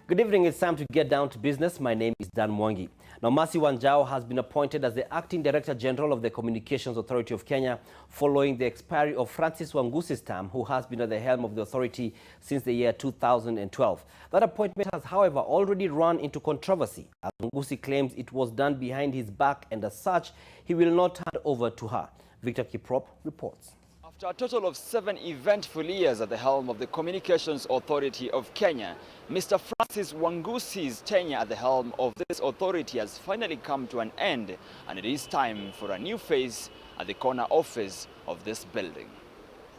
Good evening, it's time to get down to business. My name is Dan Mwangi. Now, Mercy Wanjao has been appointed as the Acting Director General of the Communications Authority of Kenya following the expiry of Francis Wangusi's term, who has been at the helm of the authority since the year 2012. That appointment has, however, already run into controversy, as Wangusi claims it was done behind his back and as such, he will not hand over to her. Victor Kiprop reports. After a total of 7 eventful years at the helm of the Communications Authority of Kenya, Mr. Francis Wangusi's tenure at the helm of this authority has finally come to an end, and it is time for a new phase at the corner office of this building.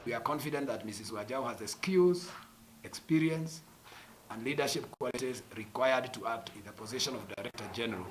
We are confident that Mrs. Wajau has the skills, experience, and leadership qualities required to act in the position of Director General,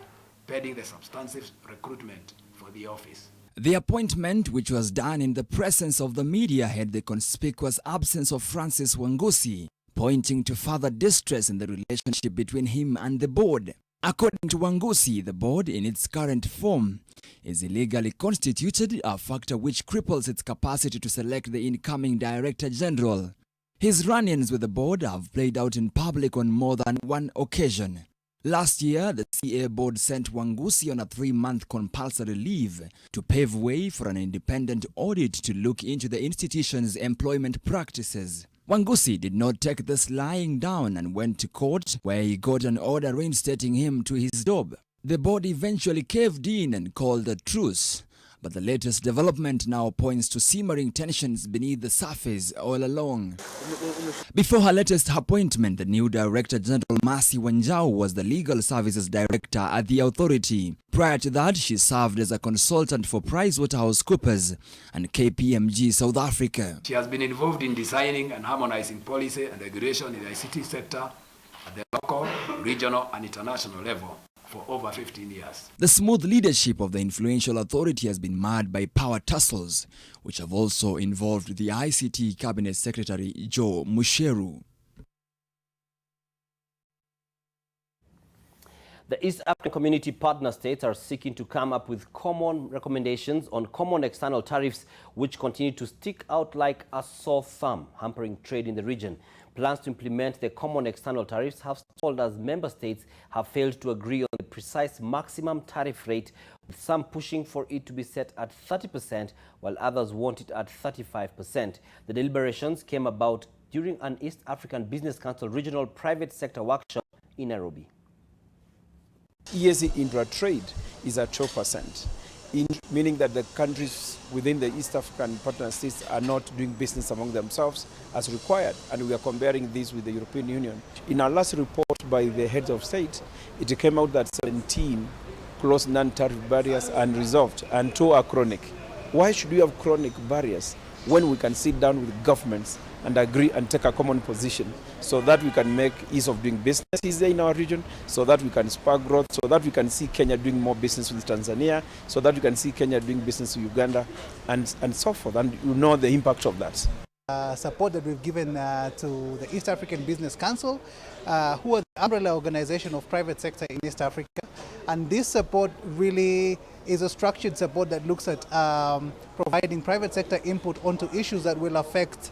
pending the substantive recruitment for the office. The appointment, which was done in the presence of the media, had the conspicuous absence of Francis Wangusi, pointing to further distress in the relationship between him and the board. According to Wangusi, the board, in its current form, is illegally constituted, a factor which cripples its capacity to select the incoming Director General. His run-ins with the board have played out in public on more than one occasion. Last year, the CA board sent Wangusi on a 3-month compulsory leave to pave way for an independent audit to look into the institution's employment practices. Wangusi did not take this lying down and went to court, where he got an order reinstating him to his job. The board eventually caved in and called a truce, but the latest development now points to simmering tensions beneath the surface all along. Before her latest appointment, the new Director General Mercy Wanjau was the Legal Services Director at the authority. Prior to that, she served as a consultant for PricewaterhouseCoopers and KPMG South Africa. She has been involved in designing and harmonizing policy and regulation in the ICT sector at the local, regional, and international level for over 15 years. The smooth leadership of the influential authority has been marred by power tussles, which have also involved the ICT Cabinet Secretary Joe Musheru. The East African Community Partner States are seeking to come up with common recommendations on common external tariffs, which continue to stick out like a sore thumb, hampering trade in the region. Plans to implement the common external tariffs have stalled as member states have failed to agree on the precise maximum tariff rate, with some pushing for it to be set at 30%, while others want it at 35%. The deliberations came about during an East African Business Council regional private sector workshop in Nairobi. EAC intra-trade is at 12%, meaning that the countries within the East African partner states are not doing business among themselves as required, and we are comparing this with the European Union. In our last report by the heads of state, it came out that 17 close non-tariff barriers are unresolved and 2 are chronic. Why should we have chronic barriers when we can sit down with governments and agree and take a common position so that we can make ease of doing business easier in our region, so that we can spark growth, so that we can see Kenya doing more business with Tanzania, so that we can see Kenya doing business with Uganda, and so forth, and you know the impact of that. Support that we've given to the East African Business Council, who are the umbrella organization of private sector in East Africa. And this support really is a structured support that looks at providing private sector input onto issues that will affect,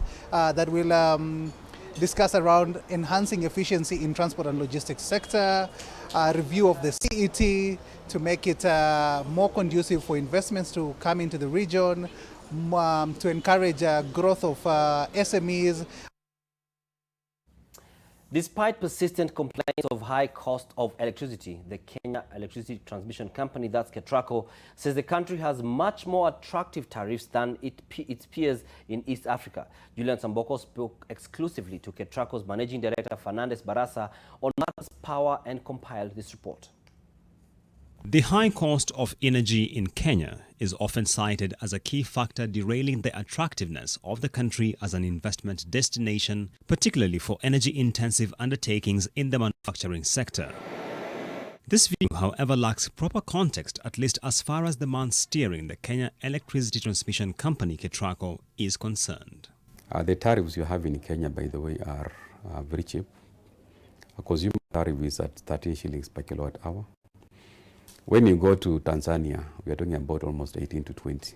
discuss around enhancing efficiency in transport and logistics sector, review of the CET to make it more conducive for investments to come into the region, to encourage growth of SMEs. Despite persistent complaints of high cost of electricity, the Kenya Electricity Transmission Company, that's KETRACO, says the country has much more attractive tariffs than its peers in East Africa. Julian Samboko spoke exclusively to KETRACO's Managing Director Fernandez Barasa on matters power and compiled this report. The high cost of energy in Kenya is often cited as a key factor derailing the attractiveness of the country as an investment destination, particularly for energy-intensive undertakings in the manufacturing sector. This view, however, lacks proper context, at least as far as the man steering the Kenya Electricity Transmission Company, KETRACO, is concerned. The tariffs you have in Kenya, by the way, are very cheap. A consumer tariff is at 13 shillings per kilowatt hour. When you go to Tanzania, we are talking about almost 18 to 20,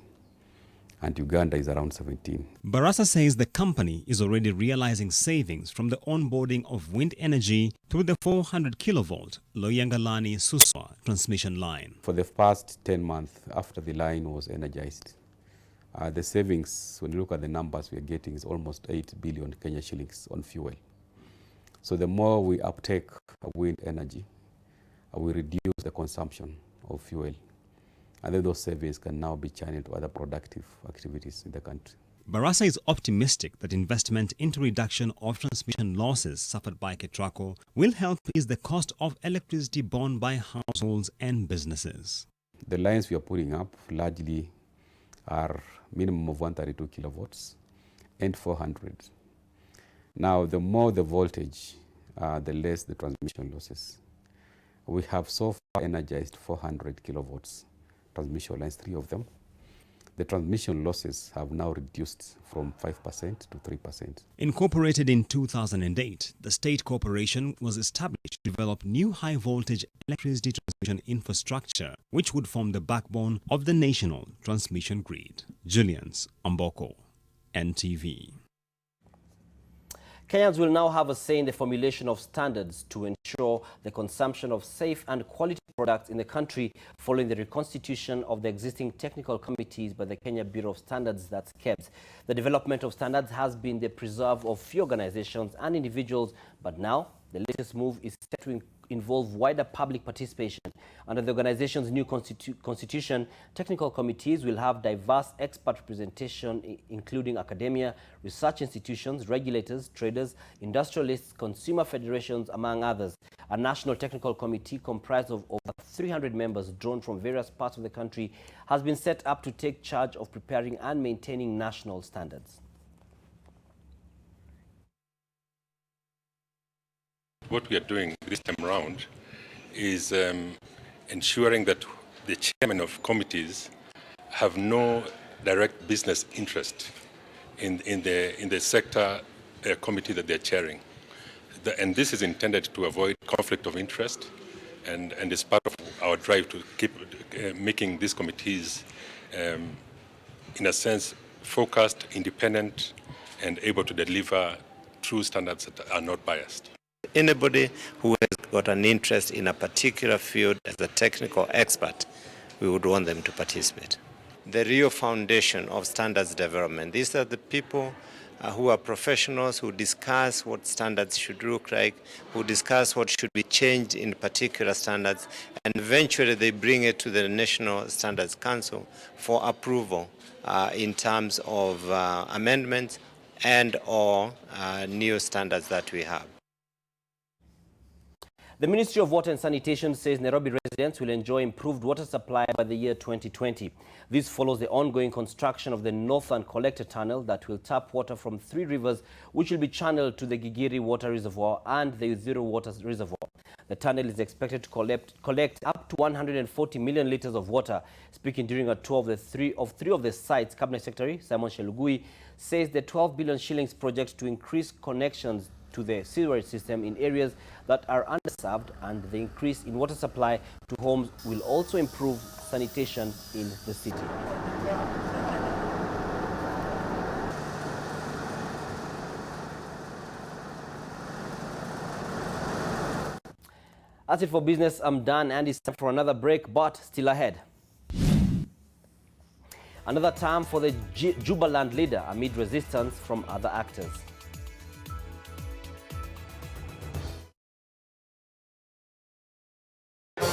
and Uganda is around 17. Barasa says the company is already realizing savings from the onboarding of wind energy through the 400 kilovolt Loyangalani-Suswa transmission line. For the past 10 months after the line was energized, the savings, when you look at the numbers we are getting, is almost 8 billion Kenya shillings on fuel. So the more we uptake wind energy, we reduce the consumption of fuel, and then those savings can now be channeled to other productive activities in the country. Barasa is optimistic that investment into reduction of transmission losses suffered by Ketraco will help ease the cost of electricity borne by households and businesses. The lines we are putting up largely are minimum of 132 kilovolts and 400. Now, the more the voltage, the less the transmission losses. We have so far energized 400 kilovolts transmission lines, 3 of them. The transmission losses have now reduced from 5% to 3%. Incorporated in 2008, the state corporation was established to develop new high-voltage electricity transmission infrastructure, which would form the backbone of the national transmission grid. Julians Amboko, NTV. Kenyans will now have a say in the formulation of standards to ensure the consumption of safe and quality products in the country following the reconstitution of the existing technical committees by the Kenya Bureau of Standards, that's KEBS. The development of standards has been the preserve of few organizations and individuals, but now the latest move is set to involve wider public participation. Under the organization's new constitution, technical committees will have diverse expert representation, including academia, research institutions, regulators, traders, industrialists, consumer federations, among others. A national technical committee comprised of over 300 members drawn from various parts of the country has been set up to take charge of preparing and maintaining national standards. What we are doing this time around is ensuring that the chairmen of committees have no direct business interest in the sector committee that they're chairing. And this is intended to avoid conflict of interest and is part of our drive to keep making these committees, in a sense, focused, independent, and able to deliver true standards that are not biased. Anybody who has got an interest in a particular field as a technical expert, we would want them to participate. The real foundation of standards development, these are the people who are professionals who discuss what standards should look like, who discuss what should be changed in particular standards, and eventually they bring it to the National Standards Council for approval in terms of amendments and or new standards that we have. The Ministry of Water and Sanitation says Nairobi residents will enjoy improved water supply by the year 2020. This follows the ongoing construction of the Northern Collector Tunnel that will tap water from 3 rivers, which will be channeled to the Gigiri Water Reservoir and the Udhiro Water Reservoir. The tunnel is expected to collect up to 140 million litres of water. Speaking during a tour of three of the sites, Cabinet Secretary Simon Chelugui says the 12 billion shillings project to increase connections to the sewerage system in areas that are underserved and the increase in water supply to homes will also improve sanitation in the city. That's it for business. I'm done and it's time for another break, but still ahead. Another term for the Jubaland leader amid resistance from other actors.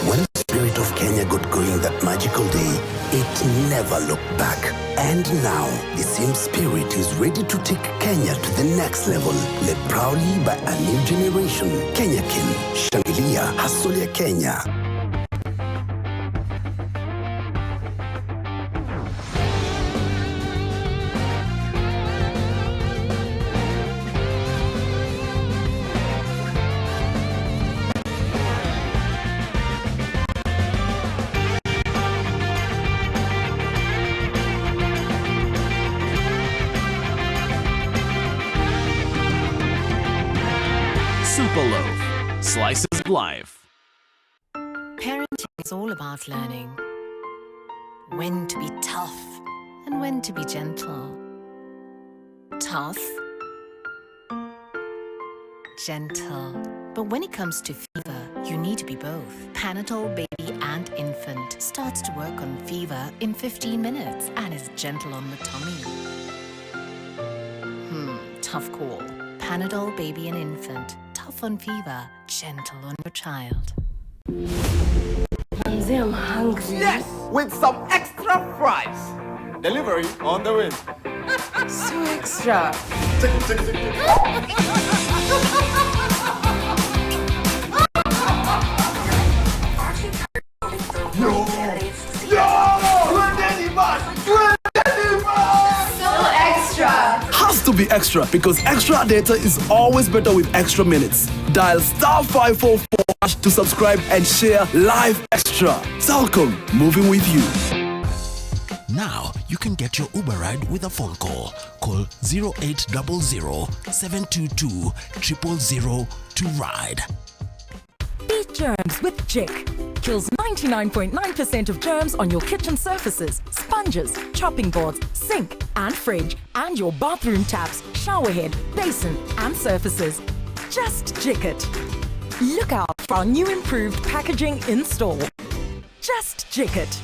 When the spirit of Kenya got going that magical day, it never looked back. And now, the same spirit is ready to take Kenya to the next level, led proudly by a new generation. Kenya Kin, Shangilia, Hustle ya Kenya. Slices of life. Parenting is all about learning when to be tough and when to be gentle. Tough, gentle. But when it comes to fever, you need to be both. Panadol Baby and Infant starts to work on fever in 15 minutes and is gentle on the tummy. Tough call. Panadol Baby and Infant. Tough on fever, gentle on your child. I'm hungry. Yes, with some extra fries. Delivery on the way. So extra. So extra. Has to be extra because extra data is always better with extra minutes. Dial *544 to subscribe and share live extra. Telkom, moving with you. Now you can get your Uber ride with a phone call. Call 0800 722 000 to ride. Beat germs with Jik. Kills 99.9% of germs on your kitchen surfaces, sponges, chopping boards, sink and fridge, and your bathroom taps, shower head, basin and surfaces. Just Jik it. Look out for our new improved packaging in store. Just Jik it.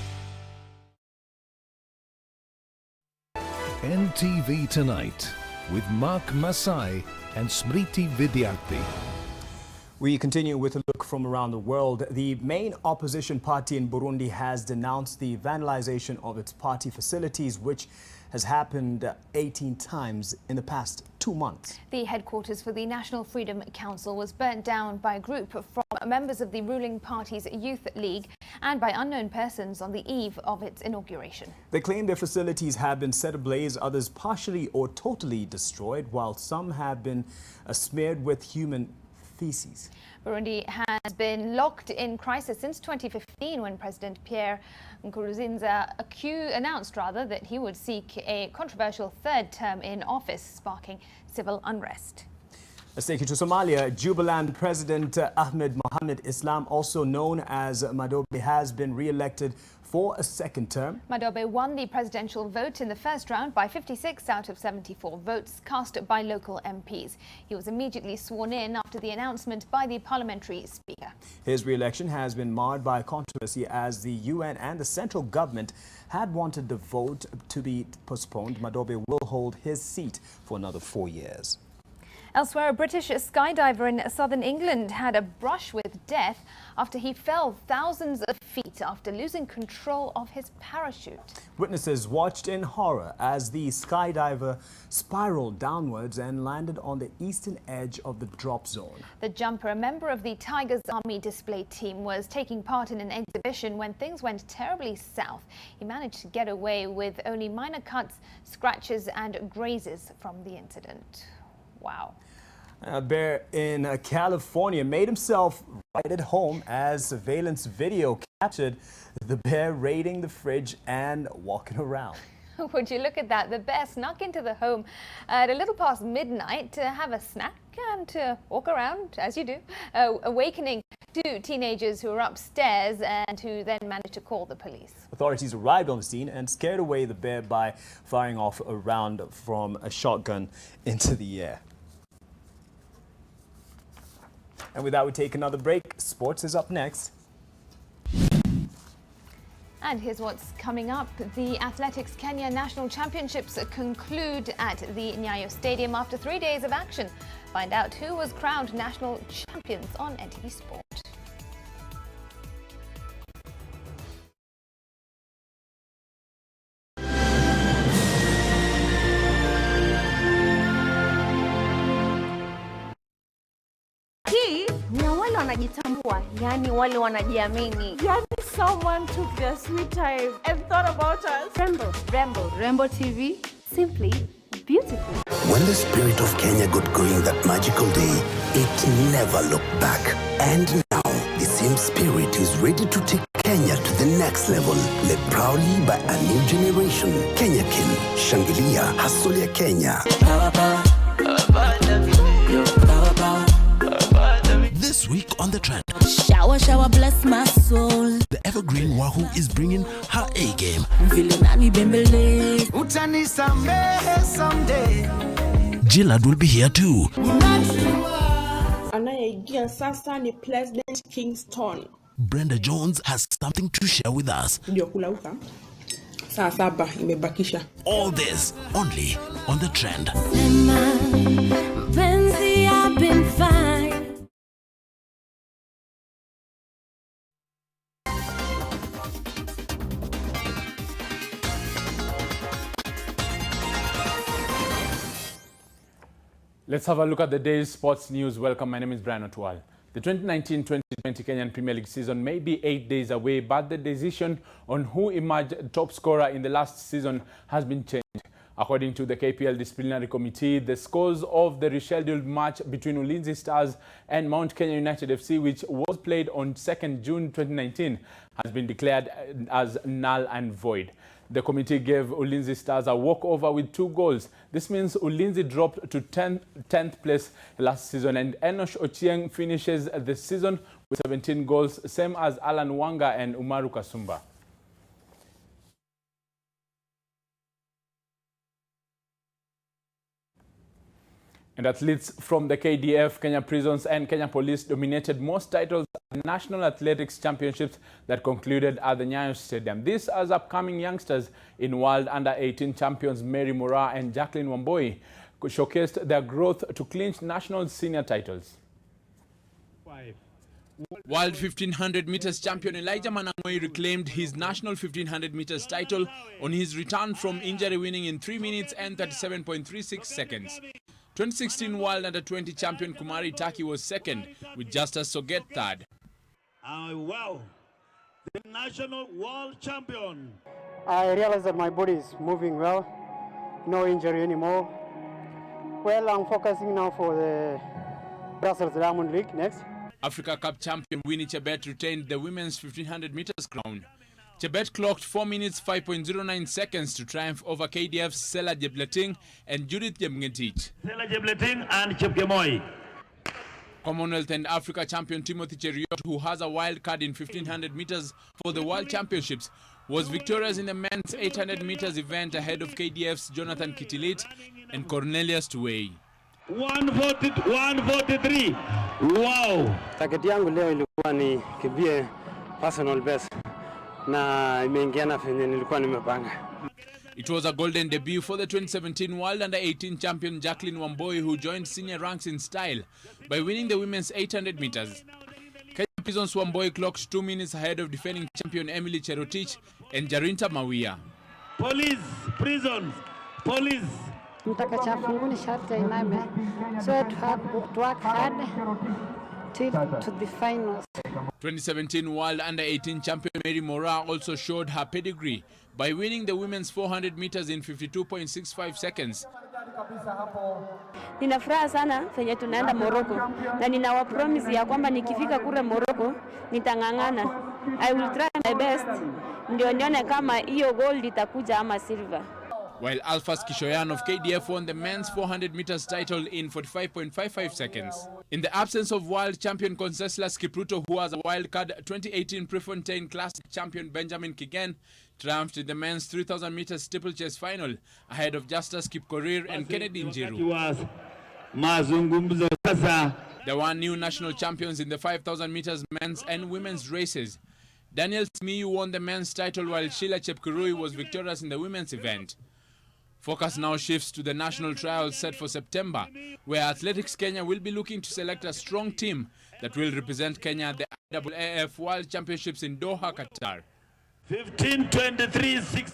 NTV Tonight with Mark Masai and Smriti Vidyartrhi. We continue with a look from around the world. The main opposition party in Burundi has denounced the vandalization of its party facilities, which has happened 18 times in the past 2 months. The headquarters for the National Freedom Council was burnt down by a group from members of the ruling party's Youth League and by unknown persons on the eve of its inauguration. They claim their facilities have been set ablaze, others partially or totally destroyed, while some have been smeared with human feces. Burundi has been locked in crisis since 2015 when President Pierre Nkurunziza announced that he would seek a controversial third term in office, sparking civil unrest. Let's take you to Somalia. Jubaland President Ahmed Mohamed Islam, also known as Madobe, has been re-elected for a second term. Madobe won the presidential vote in the first round by 56 out of 74 votes cast by local MPs. He was immediately sworn in after the announcement by the parliamentary speaker. His re-election has been marred by controversy as the UN and the central government had wanted the vote to be postponed. Madobe will hold his seat for another 4 years. Elsewhere, a British skydiver in southern England had a brush with death after he fell thousands of feet after losing control of his parachute. Witnesses watched in horror as the skydiver spiraled downwards and landed on the eastern edge of the drop zone. The jumper, a member of the Tigers Army display team, was taking part in an exhibition when things went terribly south. He managed to get away with only minor cuts, scratches and grazes from the incident. Wow. A bear in California made himself right at home as surveillance video captured the bear raiding the fridge and walking around. Would you look at that? The bear snuck into the home at a little past midnight to have a snack and to walk around, as you do, awakening two teenagers who were upstairs and who then managed to call the police. Authorities arrived on the scene and scared away the bear by firing off a round from a shotgun into the air. And with that, we take another break. Sports is up next. And here's what's coming up. The Athletics Kenya National Championships conclude at the Nyayo Stadium after 3 days of action. Find out who was crowned national champions on NTV Sport. Hii ni ya wale wanajitambua, yani wale wanajiamini. Yani someone took their sweet time and thought about us. Rembo TV, simply beautiful. When the spirit of Kenya got going that magical day, it never looked back. And now, the same spirit is ready to take Kenya to the next level, led proudly by a new generation. Kenya Kin, Shangilia, Hustle ya Kenya. This week on The Trend. Shower, shower, bless my soul. The evergreen Wahoo is bringing her A game. Gillard will be here too. Anayeingia sasa ni President Kingston. Brenda Jones has something to share with us. Ndio kulauka. Saa 7 imebakisha. All this only on The Trend. Fancy, I've been fine. Let's have a look at the day's sports news. Welcome, my name is Brian Otwal. The 2019-2020 Kenyan Premier League season may be 8 days away, but the decision on who emerged top scorer in the last season has been changed. According to the KPL Disciplinary Committee, the scores of the rescheduled match between Ulinzi Stars and Mount Kenya United FC, which was played on 2nd June 2019, has been declared as null and void. The committee gave Ulinzi Stars a walkover with 2 goals. This means Ulinzi dropped to 10th place last season, and Enosh Ochieng finishes the season with 17 goals, same as Alan Wanga and Umaru Kasumba. And athletes from the KDF, Kenya Prisons and Kenya Police dominated most titles at the National Athletics Championships that concluded at the Nyayo Stadium. This as upcoming youngsters in World Under-18 champions Mary Mora and Jacqueline Wamboi showcased their growth to clinch national senior titles. World 1500 meters champion Elijah Manangoi reclaimed his national 1500 meters title on his return from injury, winning in 3 minutes and 37.36 seconds. 2016 World Under-20 champion Kumari Taki was second, with Justus Soget third. Wow, the national world champion. I realized that my body is moving well, no injury anymore. Well, I'm focusing now for the Brussels Diamond League next. Africa Cup champion Winnie Chebet retained the women's 1500 meters crown. Chebet clocked 4 minutes 5.09 seconds to triumph over KDF's Sela Jebleting and Judith Jemgetich. Sela Jebleting and Chepkemoi. Commonwealth and Africa champion Timothy Cheriot, who has a wild card in 1500 meters for the World Championships, was victorious in the men's 800 meters event ahead of KDF's Jonathan Kitilit and Cornelius Tuwei. 143. Wow. Target yangu leo ilikuwa ni kibie personal best na imeingiana venye nilikuwa nimepanga. It was a golden debut for the 2017 World Under-18 champion Jacqueline Wamboi, who joined senior ranks in style by winning the women's 800 meters. Kenya Prisons Wamboi clocked 2 minutes ahead of defending champion Emily Cherotich and Jarinta Mawia. Police, prisons, police. Mtakachafunguni sharti iname. So to work hard till to the finals. 2017 World Under-18 champion Mary Mora also showed her pedigree by winning the women's 400 meters in 52.65 seconds. Nina furaha sana venye tunaenda Morocco na ninawa promise ya kwamba nikifika kule Morocco nitang'ang'ana. I will try my best ndio nione kama hiyo gold itakuja ama silver. While Alphas Kishoyan of KDF won the men's 400 meters title in 45.55 seconds. In the absence of world champion Conseslus Kipruto, who has a wild card, 2018 Prefontaine Classic champion Benjamin Kigen triumphed in the men's 3000 meters steeplechase final ahead of Justus Kipkorir and Kennedy Njiru. There were new national champions in the 5000 meters men's and women's races. Daniel Smiyu won the men's title while Sheila Chepkurui was victorious in the women's event. Focus now shifts to the national trials set for September, where Athletics Kenya will be looking to select a strong team that will represent Kenya at the IAAF World Championships in Doha, Qatar. 15-23-16.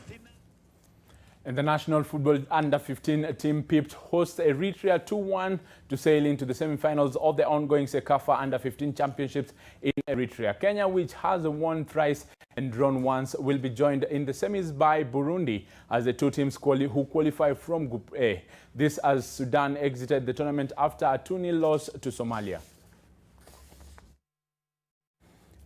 And the national football under-15 team pipped host Eritrea 2-1 to sail into the semi-finals of the ongoing Sekafa under-15 championships in Eritrea. Kenya, which has won thrice and drawn once, will be joined in the semis by Burundi as the two teams who qualify from Group A. This as Sudan exited the tournament after a 2-0 loss to Somalia.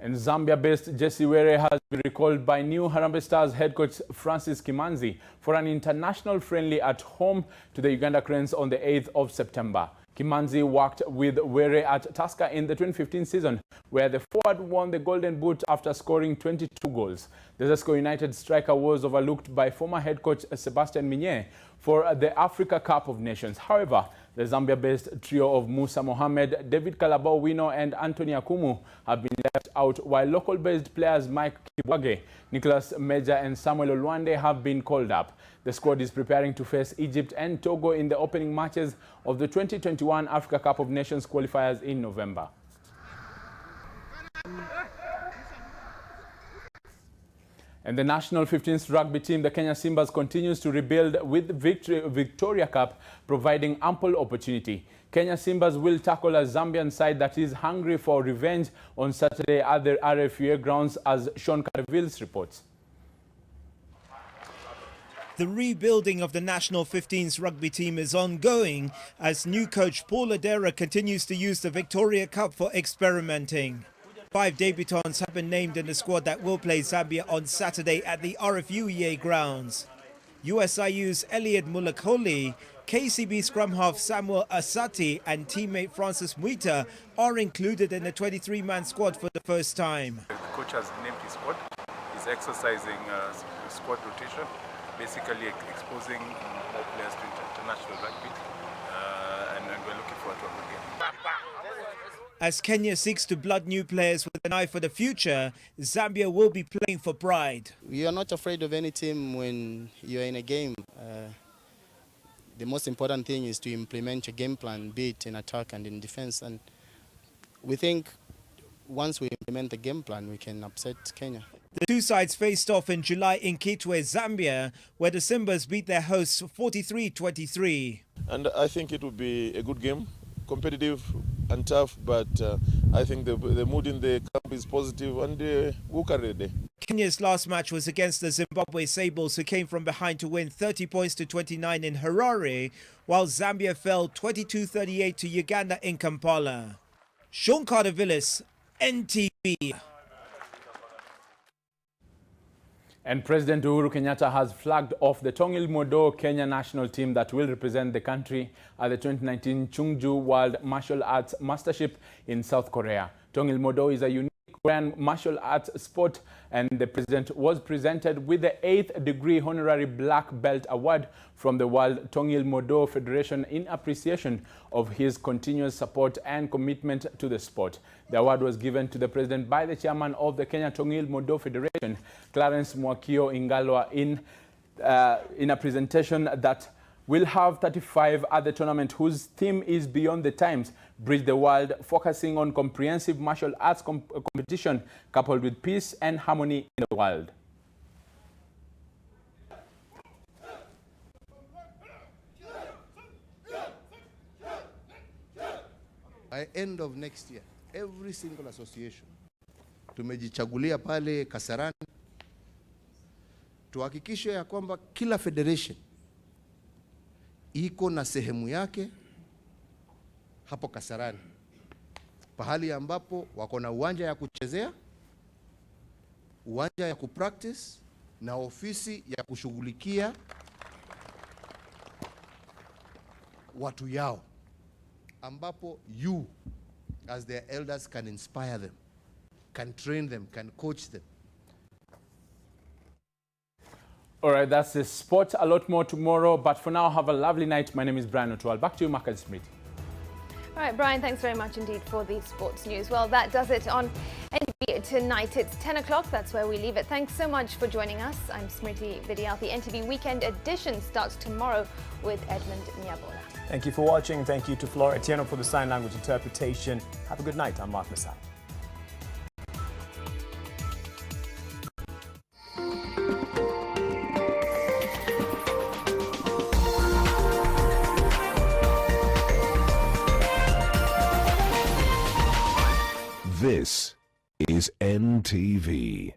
And Zambia-based Jesse Were has been recalled by new Harambee Stars head coach Francis Kimanzi for an international friendly at home to the Uganda Cranes on the 8th of September. Kimanzi worked with Were at Tusker in the 2015 season, where the forward won the Golden Boot after scoring 22 goals. The Zesco United striker was overlooked by former head coach Sebastian Minye for the Africa Cup of Nations. However, the Zambia-based trio of Musa Mohamed, David Kalabao Wino and Anthony Akumu have been left out, while local-based players Mike Kibwage, Nicholas Meja and Samuel Olwande have been called up. The squad is preparing to face Egypt and Togo in the opening matches of the 2021 Africa Cup of Nations qualifiers in November. And the national 15th rugby team, the Kenya Simbas, continues to rebuild with Victoria Cup, providing ample opportunity. Kenya Simbas will tackle a Zambian side that is hungry for revenge on Saturday at the RFUA grounds, as Sean Carville reports. The rebuilding of the national 15s rugby team is ongoing as new coach Paul Adera continues to use the Victoria Cup for experimenting. 5 debutants have been named in the squad that will play Zambia on Saturday at the RFUEA grounds. USIU's Elliot Mulakoli, KCB scrum half Samuel Asati and teammate Francis Muita are included in the 23-man squad for the first time. The coach has named his squad. He's exercising squad rotation, basically exposing more players to international rugby, and we're looking forward to a good game. As Kenya seeks to blood new players with an eye for the future, Zambia will be playing for pride. You are not afraid of any team when you're in a game. The most important thing is to implement your game plan, be it in attack and in defense. And we think once we implement the game plan, we can upset Kenya. The two sides faced off in July in Kitwe, Zambia, where the Simbas beat their hosts 43-23. And I think it will be a good game, competitive and tough, but I think the mood in the camp is positive and we'll carry the day. Kenya's last match was against the Zimbabwe Sables, who came from behind to win 30 points to 29 in Harare, while Zambia fell 22-38 to Uganda in Kampala. Sean Carter-Villis, NTV. And President Uhuru Kenyatta has flagged off the Tongil Modo Kenya national team that will represent the country at the 2019 Chungju World Martial Arts Mastership in South Korea. Tongil Modo is a unique Korean martial arts sport, and the president was presented with the 8th degree honorary black belt award from the World Tongil Modo Federation in appreciation of his continuous support and commitment to the sport. The award was given to the president by the chairman of the Kenya Tongil Modo Federation, Clarence Mwakio Ingalwa, in a presentation that will have 35 at the tournament, whose theme is Beyond the Times, Bridge the World, focusing on comprehensive martial arts competition coupled with peace and harmony in the world. By end of next year, every single association tumejichagulia pale Kasarani, tuhakikishe ya kwamba kila federation iko na sehemu yake hapo Kasarani, pahali ambapo wako na uwanja ya kuchezea, uwanja ya kupractice na ofisi ya kushughulikia watu yao, ambapo you as their elders can inspire them, can train them, can coach them. All right, that's the sport. A lot more tomorrow, but for now, have a lovely night. My name is Brian Otwal. Back to you, Mark and Smriti. All right, Brian, thanks very much indeed for the sports news. Well, that does it on NTV tonight. It's 10 o'clock. That's where we leave it. Thanks so much for joining us. I'm Smriti Vidyartrhi. NTV Weekend Edition starts tomorrow with Edmund Nyabola. Thank you for watching. Thank you to Flora Etienne for the sign language interpretation. Have a good night. I'm Mark Masai. This is NTV.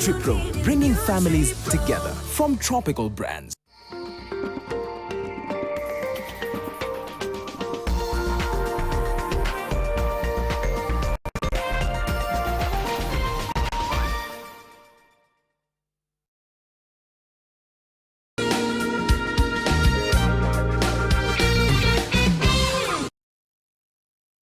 Vidyartrhi Pro, bringing families together from tropical brands.